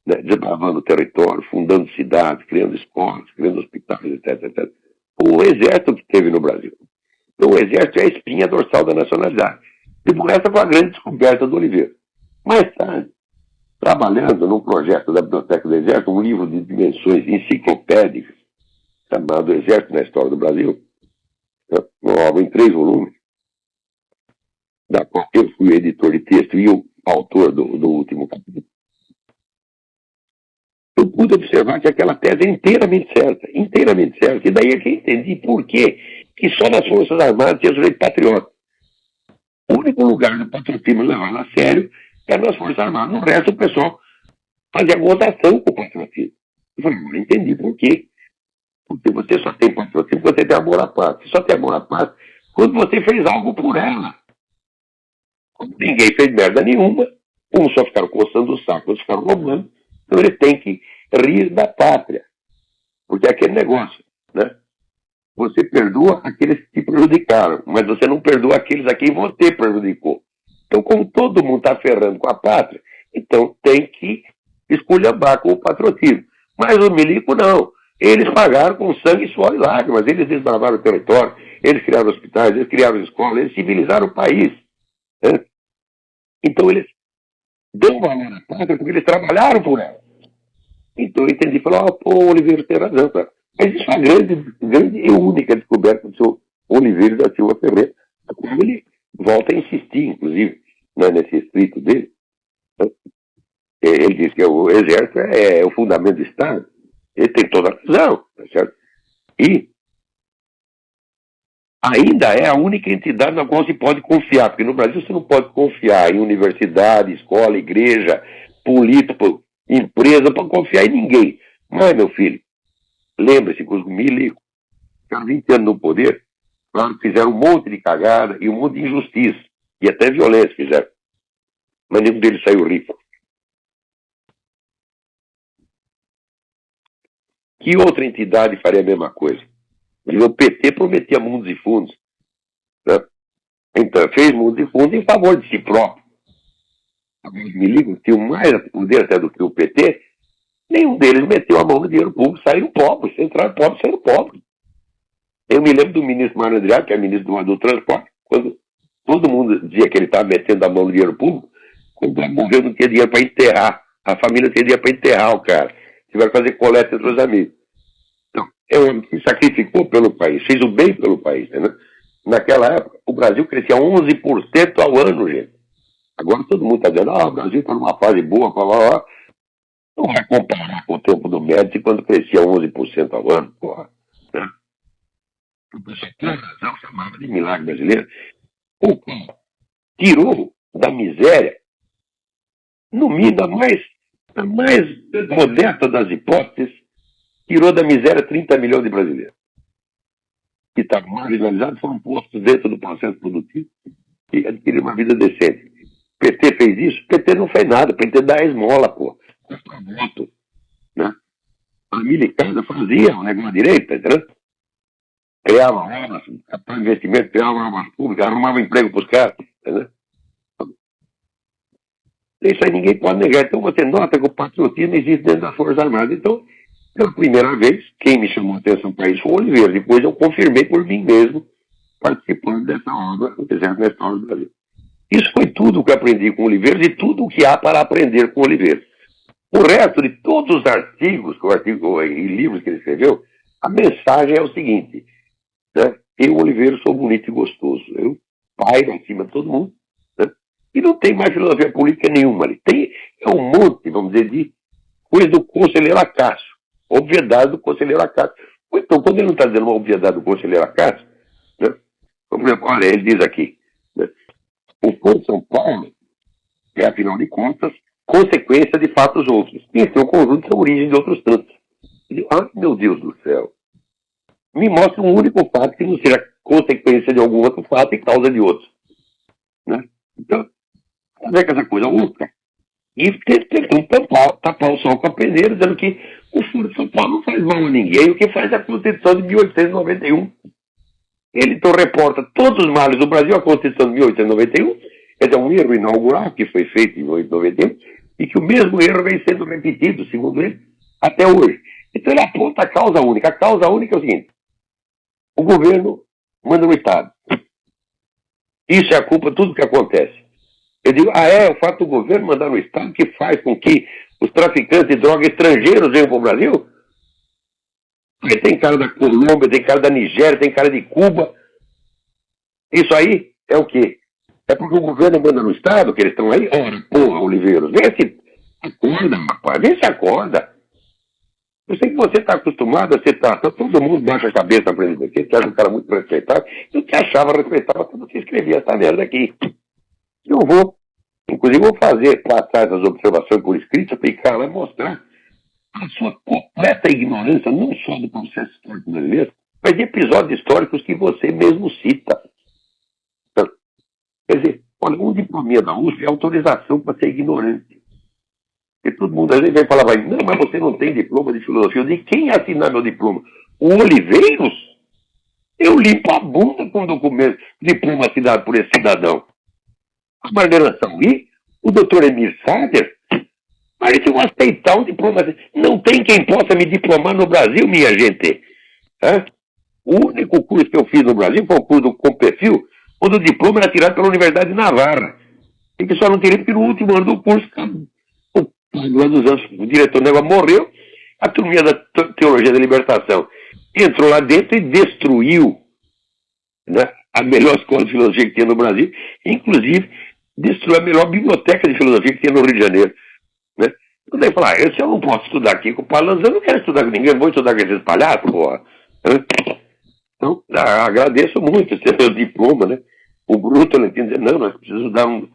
né, desbravando o território, fundando cidades, criando escolas, criando hospitais, etc, etc. O Exército que teve no Brasil. Então, o Exército é a espinha dorsal da nacionalidade. E por essa foi a grande descoberta do Oliveira. Mais tarde, trabalhando num projeto da Biblioteca do Exército, um livro de dimensões enciclopédicas, chamado Exército na História do Brasil, uma obra em 3 volumes, da qual eu fui o editor de texto e o autor do último capítulo. Eu pude observar que aquela tese é inteiramente certa. E daí é que eu entendi por que que só nas Forças Armadas tinha sujeito patriota. O único lugar do patriotismo levado a sério era nas Forças Armadas. No resto, o pessoal fazia votação com o patriotismo. Eu falei, não entendi por quê. Porque você só tem patriotismo quando você tem amor à pátria. Você só tem amor à pátria quando você fez algo por ela. Quando ninguém fez merda nenhuma, uns só ficaram coçando o saco, outros ficaram roubando. Então eles têm que rir da pátria. Porque é aquele negócio, né? Você perdoa aqueles que te prejudicaram, mas você não perdoa aqueles a quem você prejudicou. Então, como todo mundo está ferrando com a pátria, então tem que esculhambar com o patriotismo. Mas os milicos não. Eles pagaram com sangue, suor e lágrimas. Eles desbravaram o território, eles criaram hospitais, eles criaram escolas, eles civilizaram o país. Né? Então eles dão valor à pátria porque eles trabalharam por ela. Então eu entendi e falei, pô, o Oliveira tem razão, cara. Mas isso é a grande e única descoberta do seu Oliveira da Silva Ferreira, a qual ele volta a insistir, inclusive, né, nesse escrito dele. Né? Ele diz que o exército é o fundamento do Estado. Ele tem toda a razão, tá certo? E ainda é a única entidade na qual se pode confiar, porque no Brasil você não pode confiar em universidade, escola, igreja, político, empresa, para confiar em ninguém. Mas, meu filho, lembre-se que os milicos ficaram 20 anos no poder, claro que fizeram um monte de cagada e um monte de injustiça, e até violência fizeram. Mas nenhum deles saiu rico. Que outra entidade faria a mesma coisa? O PT prometia mundos e fundos. Né? Então, fez mundos e fundos em favor de si próprio. Os milicos tinham mais poder até do que o PT. Nenhum deles meteu a mão no dinheiro público, saíram pobres, entraram pobres, saíram pobres. Eu me lembro do ministro Mário Andriato, que é ministro do transporte, quando todo mundo dizia que ele estava metendo a mão no dinheiro público, quando morreu não tinha dinheiro para enterrar. A família não tinha dinheiro para enterrar o cara. Tiveram que fazer coleta entre os amigos. Então, é um homem que se sacrificou pelo país, fez o bem pelo país. Né? Naquela época, o Brasil crescia 11% ao ano, gente. Agora todo mundo está dizendo, o Brasil está numa fase boa, blá. Não vai comparar com o tempo do Médici quando crescia 11% ao ano, porra. Né? O pessoal tem razão, chamava de milagre brasileiro. O qual tirou da miséria, no mínimo, a mais modesta das hipóteses, tirou da miséria 30 milhões de brasileiros. Que estavam marginalizados, foram postos dentro do processo produtivo e adquiriram uma vida decente. O PT fez isso? O PT não fez nada, o PT dá a esmola, pô. Custa voto. Né? A milicada fazia o negócio direito, tá entendendo? Criava obras, captava investimento, criava obras públicas, arrumava emprego para os caras. Entendeu? Isso aí ninguém pode negar. Então você nota que o patriotismo existe dentro das Forças Armadas. Então, pela primeira vez, quem me chamou a atenção para isso foi o Oliveira. Depois eu confirmei por mim mesmo, participando dessa obra, o Exército na História do Brasil. Isso foi tudo o que aprendi com o Oliveira e tudo o que há para aprender com o Oliveira. O resto de todos os artigos e livros que ele escreveu, a mensagem é o seguinte, né? Eu, Oliveira, sou bonito e gostoso. Eu pairo acima de todo mundo. Né? E não tem mais filosofia política nenhuma ali. É um monte, vamos dizer, de coisa do conselheiro Acácio. Obviedade do conselheiro Acácio. Então, quando ele não está dizendo uma obviedade do conselheiro Acácio, né? Por exemplo, olha, ele diz aqui, né? O Foro de São Paulo é, afinal de contas, consequência de fatos outros. E esse é um conjunto de origem de outros tantos. Meu Deus do céu. Me mostra um único fato que não seja consequência de algum outro fato e causa de outro. Né? Então, a ver com essa coisa outra. E tentam tapar o sol com a peneira, dizendo que o Foro de São Paulo não faz mal a ninguém, o que faz é a Constituição de 1891. Ele então reporta todos os males do Brasil, a Constituição de 1891, é um erro inaugural que foi feito em 1891, e que o mesmo erro vem sendo repetido, segundo ele, até hoje. Então ele aponta a causa única. A causa única é o seguinte: o governo manda no Estado. Isso é a culpa de tudo que acontece. Eu digo, é o fato do governo mandar no Estado que faz com que os traficantes de droga estrangeiros venham para o Brasil? Porque tem cara da Colômbia, tem cara da Nigéria, tem cara de Cuba. Isso aí é o quê? É porque o governo manda no Estado que eles estão aí? Ora, porra, Oliveiros, vê se acorda, rapaz, vê se acorda. Eu sei que você está acostumado a ser tratado, todo mundo baixa a cabeça na frente daqui, você acha um cara muito respeitável, eu te achava respeitável quando você escrevia essa merda aqui. Eu vou, inclusive vou fazer lá atrás as observações por escrito, aplicar lá e mostrar a sua completa ignorância, não só do processo histórico brasileiro, mas de episódios históricos que você mesmo cita. Então, quer dizer, olha, um diplominha da USP é autorização para ser ignorante. Porque todo mundo às vezes vai falar, não, mas você não tem diploma de filosofia. Eu digo, quem assinar meu diploma? O Oliveiros? Eu limpo a bunda com documento, diploma assinado por esse cidadão. A Marlena Sauri, o doutor Emir Sader, mas eles vão aceitar um diploma. Não tem quem possa me diplomar no Brasil, minha gente. O único curso que eu fiz no Brasil foi o curso do Compefil, onde o diploma era tirado pela Universidade de Navarra. E que só não tirei porque no último ano do curso, lá dos anos, o diretor do negócio morreu, a turminha da Teologia da Libertação entrou lá dentro e destruiu, né, a melhor escola de filosofia que tinha no Brasil, inclusive destruiu a melhor biblioteca de filosofia que tinha no Rio de Janeiro. Né? Eu daí falar, se eu não posso estudar aqui com o Palanza, eu não quero estudar com ninguém, não vou estudar com esses palhaços, porra. Então, agradeço muito esse meu diploma, né? O Bruto, ele tinha dizer, não, nós precisamos dar um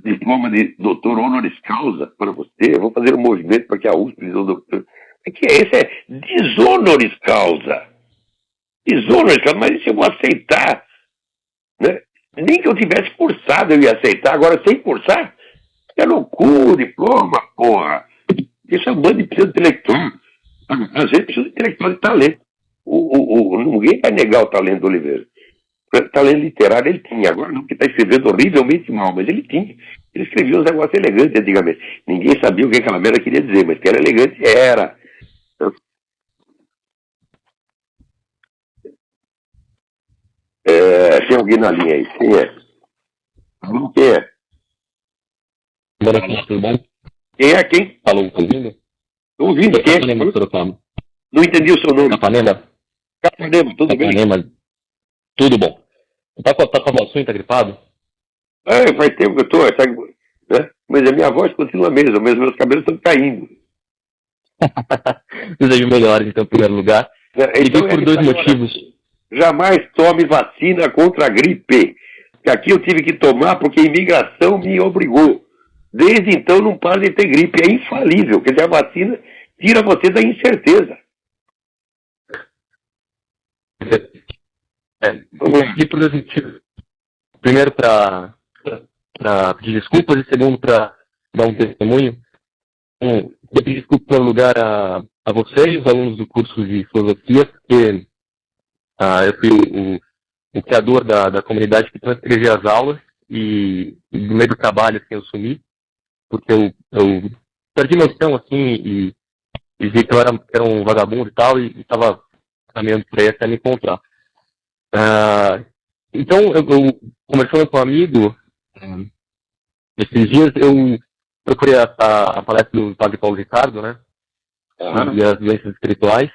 diploma de doutor honoris causa para você, eu vou fazer um movimento para que a USP diga o doutor. O que é isso? É deshonoris causa. Deshonoris causa, mas isso eu vou aceitar. Né? Nem que eu tivesse cursado eu ia aceitar, agora sem cursar, é loucura, o diploma, porra. Isso é um bando de pseudo intelectual. Às vezes precisa de intelectual de talento. Ninguém vai negar o talento do Oliveira. Talento literário ele tinha, agora não, porque está escrevendo horrivelmente mal, mas ele tinha. Ele escrevia uns negócios elegantes antigamente. Ninguém sabia o que aquela merda queria dizer, mas que era elegante, era. Então, tem alguém na linha aí? Quem é? Quem é? Boa noite, tudo bom? Quem é quem? Alô, tá ouvindo? Estou ouvindo, quem é? Capanema, Sorocaba. Não entendi o seu nome. Capanema? Capanema, tudo bem? Capanema, tudo bom. Tá com a voz ruim, tá gripado? Faz tempo que eu estou, né? Mas a minha voz continua a mesma, mas meus cabelos estão caindo. Desejo melhores, então, em primeiro lugar. Então, por dois motivos. Jamais tome vacina contra a gripe. Que aqui eu tive que tomar porque a imigração me obrigou. Desde então não para de ter gripe. É infalível. Quer dizer, a vacina tira você da incerteza. E por dois motivos. Primeiro, para pedir desculpas, e segundo, para dar um testemunho. Eu pedir desculpas, em primeiro lugar, a vocês, os alunos do curso de filosofia, porque eu fui o criador da comunidade que transcrevia as aulas e no meio do trabalho, assim, eu sumi, porque eu perdi meu chão, assim, e vi que eu era um vagabundo e tal, e estava caminhando por aí até me encontrar. Então, eu conversando com um amigo, esses dias eu procurei a palestra do Padre Paulo Ricardo, né, sobre as doenças espirituais,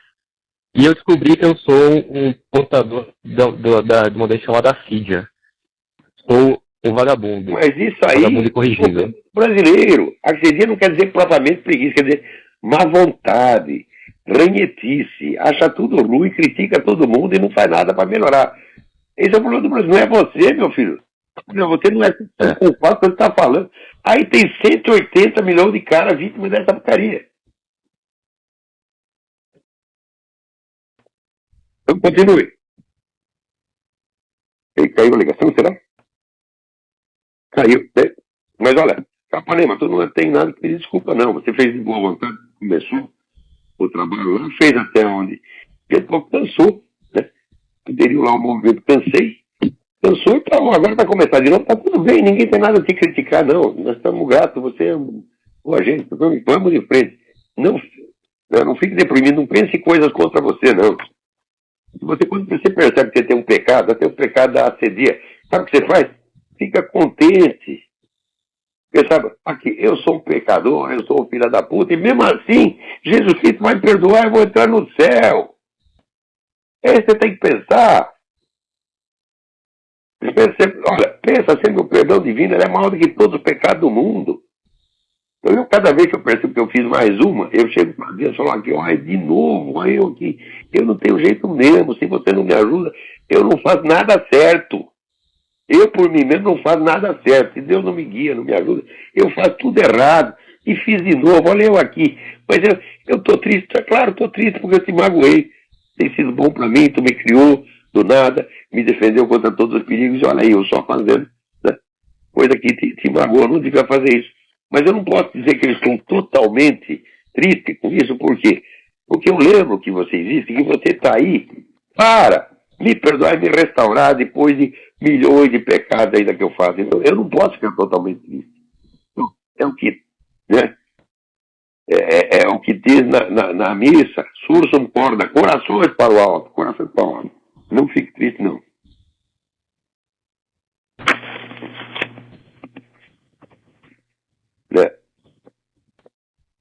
e eu descobri que eu sou um portador de uma doença chamada assídia. Sou um vagabundo. Mas isso aí, vagabundo corrigindo. Brasileiro, assídia não quer dizer propriamente preguiça, quer dizer má vontade, ranhetice, acha tudo ruim, critica todo mundo e não faz nada para melhorar. Esse é o problema do Brasil, não é você, meu filho. Você não é culpado pelo que está falando. Aí tem 180 milhões de caras vítimas dessa porcaria. Então, continue. E caiu a ligação, será? Caiu. Né? Mas olha, Capanema, tu não tem nada que pedir desculpa, não. Você fez de boa vontade, começou o trabalho lá, fez até onde. Ele cansou, né? Aderiu lá o movimento, cansou e tá bom, agora vai começar de novo, tá tudo bem, ninguém tem nada a te criticar, não. Nós estamos gratos, você é boa gente, vamos de frente. Não fique deprimido, não pense coisas contra você, não. Quando você percebe que você tem um pecado, até o pecado da assedia, sabe o que você faz? Fica contente. Porque sabe, aqui, eu sou um pecador, eu sou um filho da puta, e mesmo assim, Jesus Cristo vai me perdoar, eu vou entrar no céu. É isso que você tem que pensar. Pensa sempre o perdão divino é maior do que todos os pecados do mundo. Então, cada vez que eu percebo que eu fiz mais uma, eu chego para Deus e falo aqui, olha, de novo, olha eu aqui, eu não tenho jeito mesmo, se você não me ajuda, eu não faço nada certo. Eu, por mim mesmo, não faço nada certo. Se Deus não me guia, não me ajuda, eu faço tudo errado. E fiz de novo, olha eu aqui. Mas eu tô triste, claro, tô triste porque eu te magoei. Tem sido bom para mim, tu me criou do nada, me defendeu contra todos os perigos, e olha aí, eu só fazendo, né? Coisa que te magoou, não devia fazer isso. Mas eu não posso dizer que eu estou totalmente triste com isso, por quê? Porque eu lembro que você existe, que você está aí para me perdoar e me restaurar depois de milhões de pecados ainda que eu faço. Então, eu não posso ficar totalmente triste. Então, é o que, né? É o que diz na missa, sursum corda, corações para o alto, corações para o alto. Não fique triste, não. Né?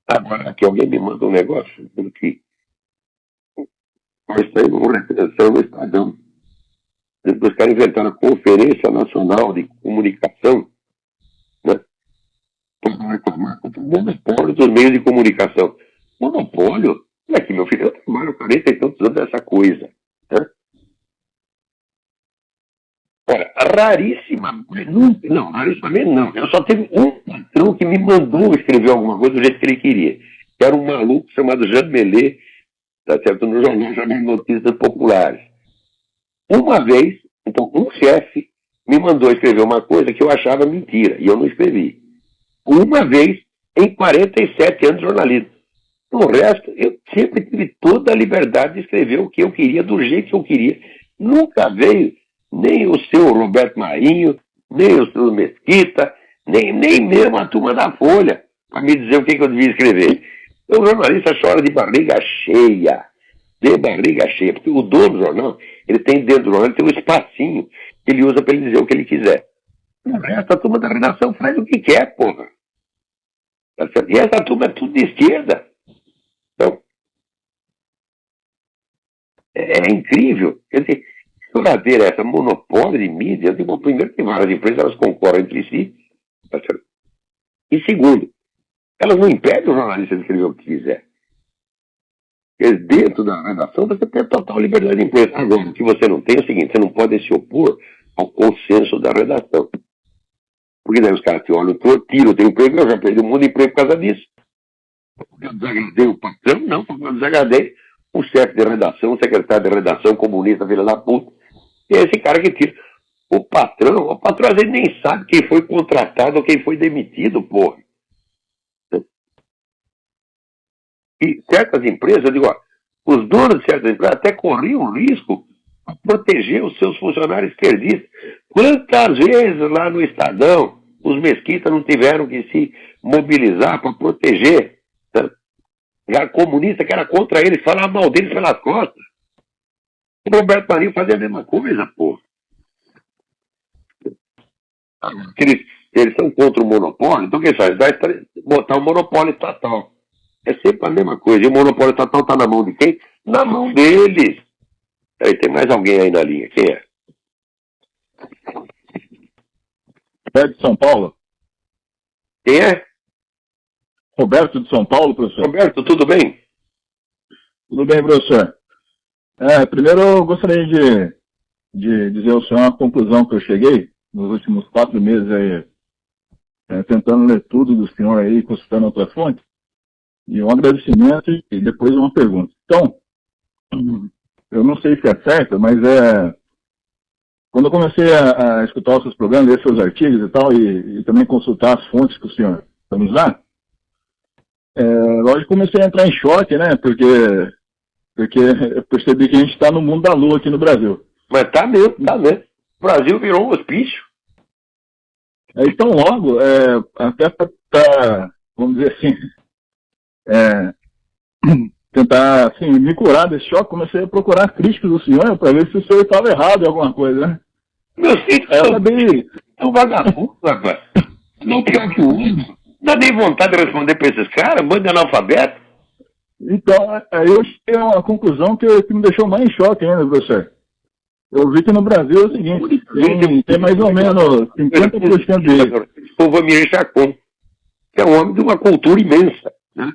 Agora, aqui alguém me manda um negócio dizendo que nós saímos uma repressão no Estadão. Os caras inventaram a Conferência Nacional de Comunicação, né? Para reclamar contra o monopólio dos meios de comunicação. Monopólio? É que, meu filho, eu trabalho 40 e tantos anos dessa coisa. Né? Ora, raríssima, não, rarissimamente não. Eu só teve um patrão que me mandou escrever alguma coisa do jeito que ele queria. Que era um maluco chamado Jean Mellet, tá certo? No jornal chamado Notícias Populares. Uma vez, então, um chefe me mandou escrever uma coisa que eu achava mentira, e eu não escrevi. Uma vez em 47 anos de jornalismo. No resto, eu sempre tive toda a liberdade de escrever o que eu queria, do jeito que eu queria. Nunca veio nem o seu Roberto Marinho, nem o seu Mesquita, nem mesmo a turma da Folha, para me dizer o que eu devia escrever. Então, o jornalista chora de barriga cheia. De barriga cheia, porque o dono do jornal, ele tem dentro do jornal, ele tem um espacinho que ele usa para ele dizer o que ele quiser. O resto, a turma da redação faz o que quer, porra. E essa turma é tudo de esquerda. Então, é incrível. Quer dizer, se eu ver essa monopólio de mídia, eu digo, primeiro que várias empresas, elas concorrem entre si. Tá certo? E segundo, elas não impedem o jornalista de escrever o que quiser. Dentro da redação você tem total liberdade de imprensa. Agora, o que você não tem é o seguinte, você não pode se opor ao consenso da redação. Porque daí os caras te olham, tiram o teu emprego, eu já perdi um monte de emprego por causa disso. Porque eu desagradei o patrão? Não, porque eu desagradei o chefe de redação, o secretário de redação, comunista, filha da puta. E é esse cara que tira. O patrão às vezes nem sabe quem foi contratado ou quem foi demitido, porra. E certas empresas, eu digo, ó, os donos de certas empresas até corriam risco para proteger os seus funcionários esquerdistas. Quantas vezes lá no Estadão os mesquitas não tiveram que se mobilizar para proteger, né? Era comunista que era contra eles, falava mal deles pelas costas. O Roberto Marinho fazia a mesma coisa, pô. Eles são contra o monopólio, então o que faz? Vai botar o monopólio estatal. É sempre a mesma coisa. E o monopólio estatal está na mão de quem? Na mão deles. Aí, tem mais alguém aí na linha. Quem é? Roberto de São Paulo. Quem é? Roberto de São Paulo, professor. Roberto, tudo bem? Tudo bem, professor. Primeiro eu gostaria de dizer ao senhor a conclusão que eu cheguei nos últimos 4 meses aí, tentando ler tudo do senhor aí, consultando outras fontes. E um agradecimento e depois uma pergunta. Então, eu não sei se é certo, mas quando eu comecei a escutar os seus programas, ler seus artigos e tal, e também consultar as fontes que o senhor nos dá, lógico, comecei a entrar em choque, né? Porque eu percebi que a gente está no mundo da lua aqui no Brasil. Mas tá mesmo. O Brasil virou um hospício. Então, logo, até para, vamos dizer assim, tentar assim, me curar desse choque, comecei a procurar críticas do senhor para ver se o senhor estava errado em alguma coisa, né? Meu filho é um vagabundo, rapaz. Não pior que o outro. Não dá nem vontade de responder para esses caras, bando de analfabeto. Então, aí eu cheguei a uma conclusão que me deixou mais em choque ainda, professor. Eu vi que no Brasil é o seguinte, tem mais ou menos 50% de... O povo vai me enxacom. que é um homem de uma cultura imensa, né?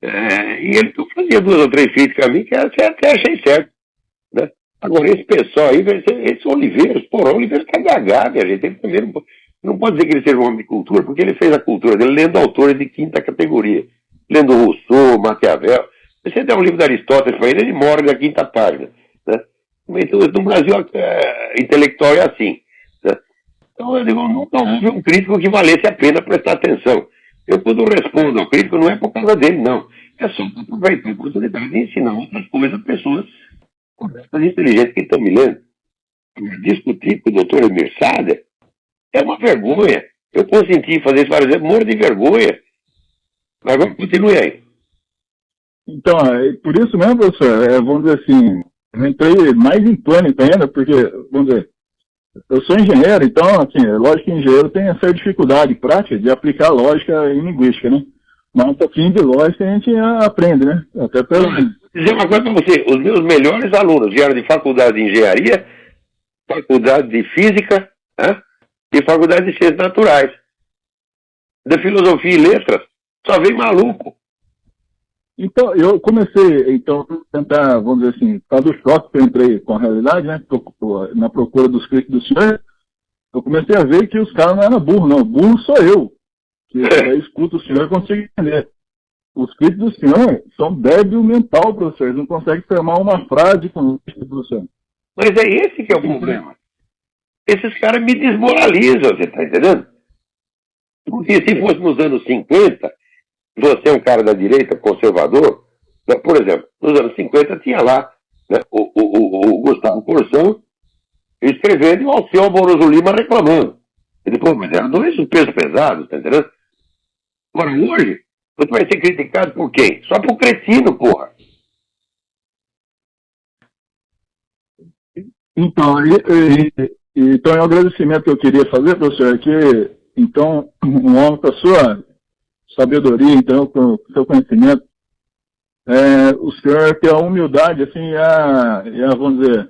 E ele fazia 2 ou 3 críticas a mim que eu até achei certo, né? Agora, esse pessoal aí, esse Oliveiras, Oliveiras tá gaga, minha gente. Ele primeiro não pode dizer que ele seja um homem de cultura, porque ele fez a cultura dele lendo autores de 5ª categoria, lendo Rousseau, Maquiavel. Você der um livro de Aristóteles para ele morre na 5ª página, né? Então, no Brasil, intelectual é assim, né? Então, eu digo, nunca houve um crítico que valesse a pena prestar atenção. Eu, quando respondo ao crítico, não é por causa dele, não. É só para aproveitar a oportunidade de ensinar outras coisas a pessoas corretas e inteligentes que estão me lendo. Discutir com o doutor Emir Sader é uma vergonha. Eu consenti fazer isso várias vezes, morro de vergonha. Mas agora continue aí. Então, por isso mesmo, professor, vamos dizer assim, eu entrei mais em pânico ainda, porque, vamos dizer, eu sou engenheiro, então, assim, lógico que engenheiro tem essa dificuldade prática de aplicar lógica em linguística, né? Mas um pouquinho de lógica a gente aprende, né? Até pelo... Vou dizer uma coisa para você, os meus melhores alunos vieram de faculdade de engenharia, faculdade de física, né? E faculdade de ciências naturais. Da filosofia e letras, só vem maluco. Então, eu comecei, então, a tentar, vamos dizer assim, por causa do choque que eu entrei com a realidade, né? Na procura dos críticos do senhor, eu comecei a ver que os caras não eram burros, não. Burro sou eu, que eu escuto o senhor e consigo entender. Os críticos do senhor são débil mental, professor. Eles não conseguem formar uma frase com o professor. Mas é esse que é o problema. Esses caras me desmoralizam, você está entendendo? Porque se fosse nos anos 50, você é um cara da direita conservador, né? Por exemplo, nos anos 50 tinha lá, né, o Gustavo Corsão escrevendo e o Alceu Amoroso Lima reclamando. Ele falou, mas eram 2 pesos pesados, tá entendendo? Agora, hoje, você vai ser criticado por quem? Só por cretino, porra. Então, então, o agradecimento que eu queria fazer, professor, é que, então, um homem com a sua sabedoria, então, com o seu conhecimento, o senhor tem a humildade, assim, vamos dizer,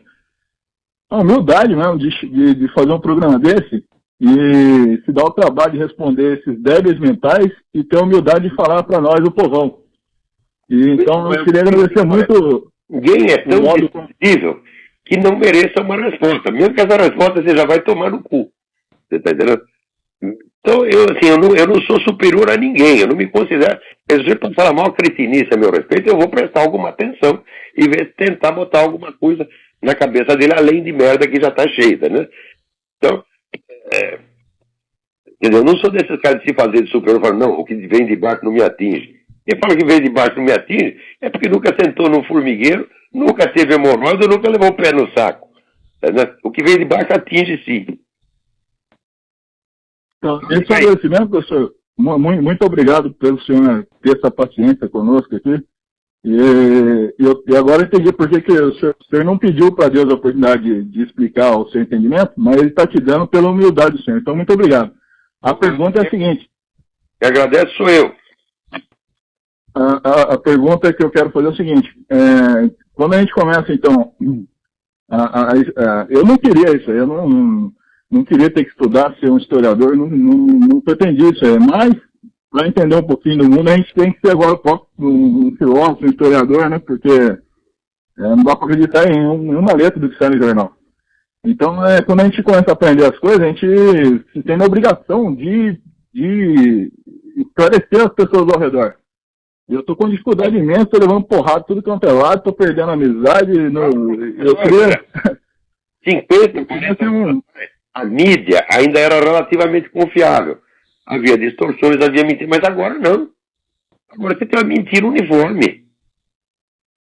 a humildade mesmo de fazer um programa desse e se dar o trabalho de responder esses débeis mentais e ter a humildade de falar para nós, o povão. E, então, eu queria agradecer muito... Ninguém é tão discutível que não mereça uma resposta. Mesmo que essa resposta você já vai tomar no cu. Você está entendendo? Então, eu não sou superior a ninguém, eu não me considero. Se você passar a maior cretinice a meu respeito, eu vou prestar alguma atenção e tentar botar alguma coisa na cabeça dele, além de merda que já está cheia, né? Então, quer dizer, eu não sou desses caras de se fazer de superior e falar, não, o que vem de baixo não me atinge. Quem fala que vem de baixo não me atinge é porque nunca sentou num formigueiro, nunca teve hemorroida, nunca levou o pé no saco. Né? O que vem de baixo atinge sim. Então, esse é o agradecimento, professor. Muito obrigado pelo senhor ter essa paciência conosco aqui. E agora eu entendi por que o senhor não pediu para Deus a oportunidade de explicar o seu entendimento, mas ele está te dando pela humildade do senhor. Então, muito obrigado. A pergunta é a seguinte. Quem agradece sou eu. A pergunta que eu quero fazer é o seguinte. Quando a gente começa, então... eu não queria isso aí, eu não queria ter que estudar, ser um historiador, não pretendi isso aí, mas para entender um pouquinho do mundo, a gente tem que ser agora um filósofo, um historiador, né, porque não dá para acreditar em uma letra do que sai no jornal. Então, quando a gente começa a aprender as coisas, a gente se tem a obrigação de esclarecer as pessoas ao redor. Eu estou com dificuldade imensa, estou levando porrada tudo quanto é lado, estou perdendo amizade, eu queria... 50, 40 anos. A mídia ainda era relativamente confiável. Havia distorções, havia mentiras, mas agora não. Agora você tem uma mentira uniforme.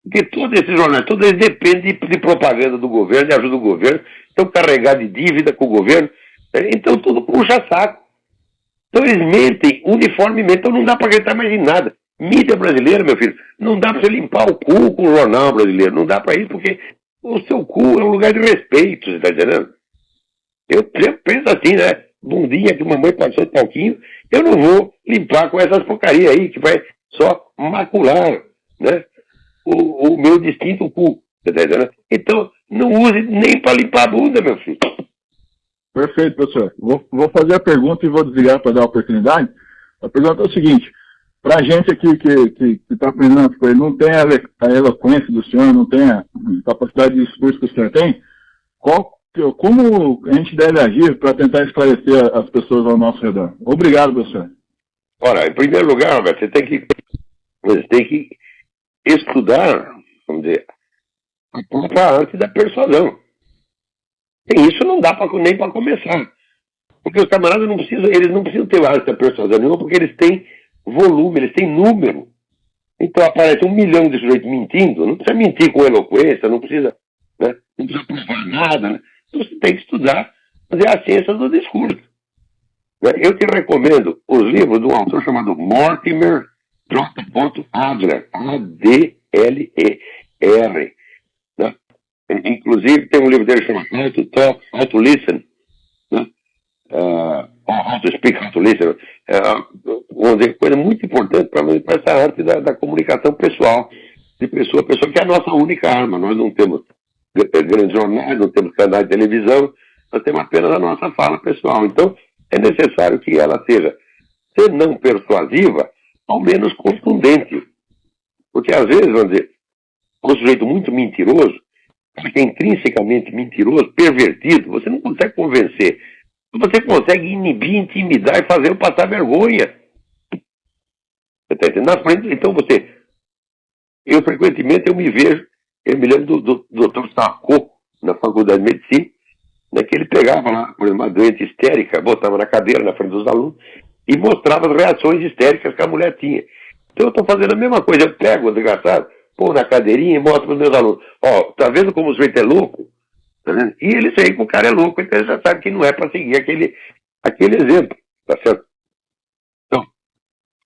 Porque todos esses jornais, todos eles dependem de propaganda do governo, de ajuda do governo, estão carregados de dívida com o governo, então tudo puxa saco. Então eles mentem uniformemente, então não dá para acreditar mais em nada. Mídia brasileira, meu filho, não dá para você limpar o cu com o jornal brasileiro, não dá para isso, porque o seu cu é um lugar de respeito, você está entendendo? Eu penso assim, né? Bundinha que mamãe passou de palquinho, eu não vou limpar com essas porcarias aí, que vai só macular, né? O meu distinto cu, você tá entendendo? Então, não use nem para limpar a bunda, meu filho. Perfeito, professor. Vou fazer a pergunta e vou desligar para dar a oportunidade. A pergunta é o seguinte, para a gente aqui que está aprendendo com ele, não tem a eloquência do senhor, não tem a capacidade de discurso que o senhor tem, como a gente deve agir para tentar esclarecer as pessoas ao nosso redor? Obrigado, professor. Ora, em primeiro lugar, Roberto, você tem que estudar, vamos dizer, a própria arte da persuasão. E isso não dá nem para começar. Porque os camaradas não precisam ter arte da persuasão nenhuma, porque eles têm volume, eles têm número. Então aparece 1 milhão de sujeitos mentindo, não precisa mentir com eloquência, não precisa, né, não precisa provar nada, né? Então você tem que estudar, fazer a ciência do discurso. Né? Eu te recomendo os livros de um autor chamado Mortimer Adler, A-D-L-E-R. Né? Inclusive tem um livro dele chamado How to Talk, How to Listen, né? How to Speak, How to Listen. Vamos dizer, coisa muito importante para essa arte da comunicação pessoal, de pessoa a pessoa, que é a nossa única arma. Nós não temos grandes jornais, não temos canais de televisão, nós temos apenas a nossa fala pessoal. Então, é necessário que ela seja, se não persuasiva, ao menos contundente. Porque, às vezes, vamos dizer, um sujeito muito mentiroso, que é intrinsecamente mentiroso, pervertido, você não consegue convencer. Você consegue inibir, intimidar e fazer passar vergonha. Você está entendendo? Na frente, então eu frequentemente eu me lembro do Dr. Sarko, na Faculdade de Medicina, né, que ele pegava lá, por exemplo, uma doente histérica, botava na cadeira, na frente dos alunos, e mostrava as reações histéricas que a mulher tinha. Então eu estou fazendo a mesma coisa, eu pego o desgraçado, pôr na cadeirinha e mostro para os meus alunos. Ó, tá vendo como o sujeito é louco? Tá vendo? E eles veem que o cara é louco, então ele já sabe que não é para seguir aquele exemplo, tá certo? Então,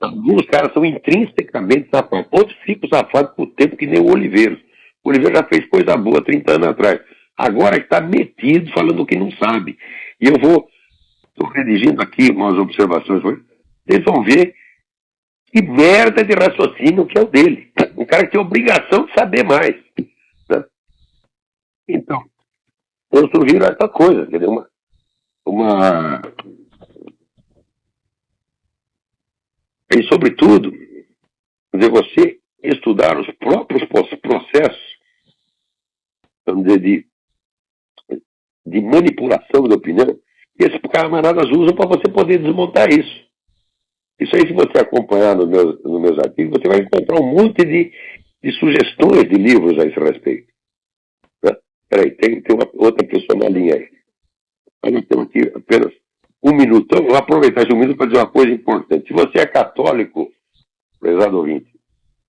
alguns caras são intrinsecamente safados, outros ficam safados por tempo que nem o Oliveiros. O Oliveiros já fez coisa boa 30 anos atrás. Agora que está metido falando que não sabe. E eu estou redigindo aqui umas observações, vocês vão ver que merda de raciocínio que é o dele. Um cara que tem obrigação de saber mais. Né? Então, eu sugiro essa coisa, quer dizer, e sobretudo, quer dizer, você estudar os próprios processos, vamos dizer, de manipulação de opinião, que esses camaradas usam para você poder desmontar isso. Isso aí, se você acompanhar nos meus artigos, você vai encontrar um monte de sugestões de livros a esse respeito. Né? Peraí, tem uma outra pessoa na linha aí. Nós temos aqui apenas 1 minuto. Então, eu vou aproveitar esse 1 minuto para dizer uma coisa importante. Se você é católico, prezado ouvinte,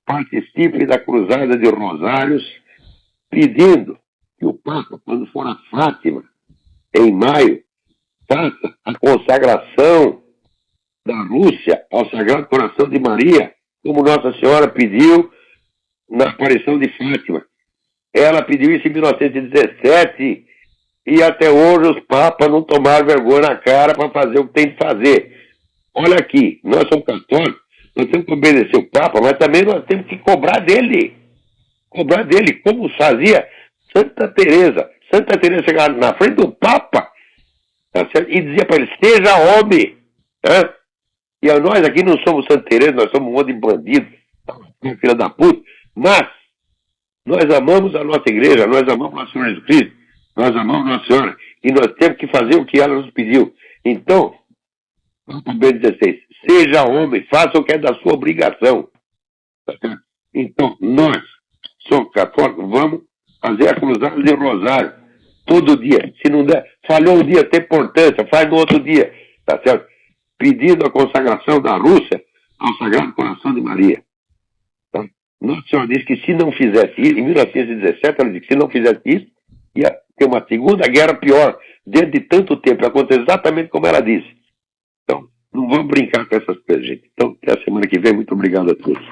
participe da cruzada de rosários, pedindo que o Papa, quando for a Fátima, em maio, faça a consagração da Rússia ao Sagrado Coração de Maria, como Nossa Senhora pediu na aparição de Fátima. Ela pediu isso em 1917 e até hoje os papas não tomaram vergonha na cara para fazer o que tem de fazer. Olha aqui, nós somos católicos, nós temos que obedecer o Papa, mas também nós temos que cobrar dele. Cobrar dele, como fazia Santa Teresa. Santa Teresa chegava na frente do Papa, tá certo? E dizia para ele, seja homem. Né? E nós aqui não somos Santa Teresa, nós somos um monte de bandidos, filha da puta, mas nós amamos a nossa igreja, nós amamos Nosso Senhor Jesus Cristo, nós amamos Nossa Senhora, e nós temos que fazer o que ela nos pediu. Então, Papa Bento XVI, seja homem, faça o que é da sua obrigação. Tá certo? Então, nós somos católicos, vamos fazer a cruzada de rosário todo dia. Se não der, falhou um dia, tem importância, faz no outro dia, tá certo? Pedindo a consagração da Rússia ao Sagrado Coração de Maria. Tá? Nossa Senhora disse que se não fizesse isso, em 1917, ela disse que se não fizesse isso, ia ter uma segunda guerra pior, dentro de tanto tempo. Aconteceu exatamente como ela disse. Então, não vamos brincar com essas coisas, gente. Então, até a semana que vem. Muito obrigado a todos.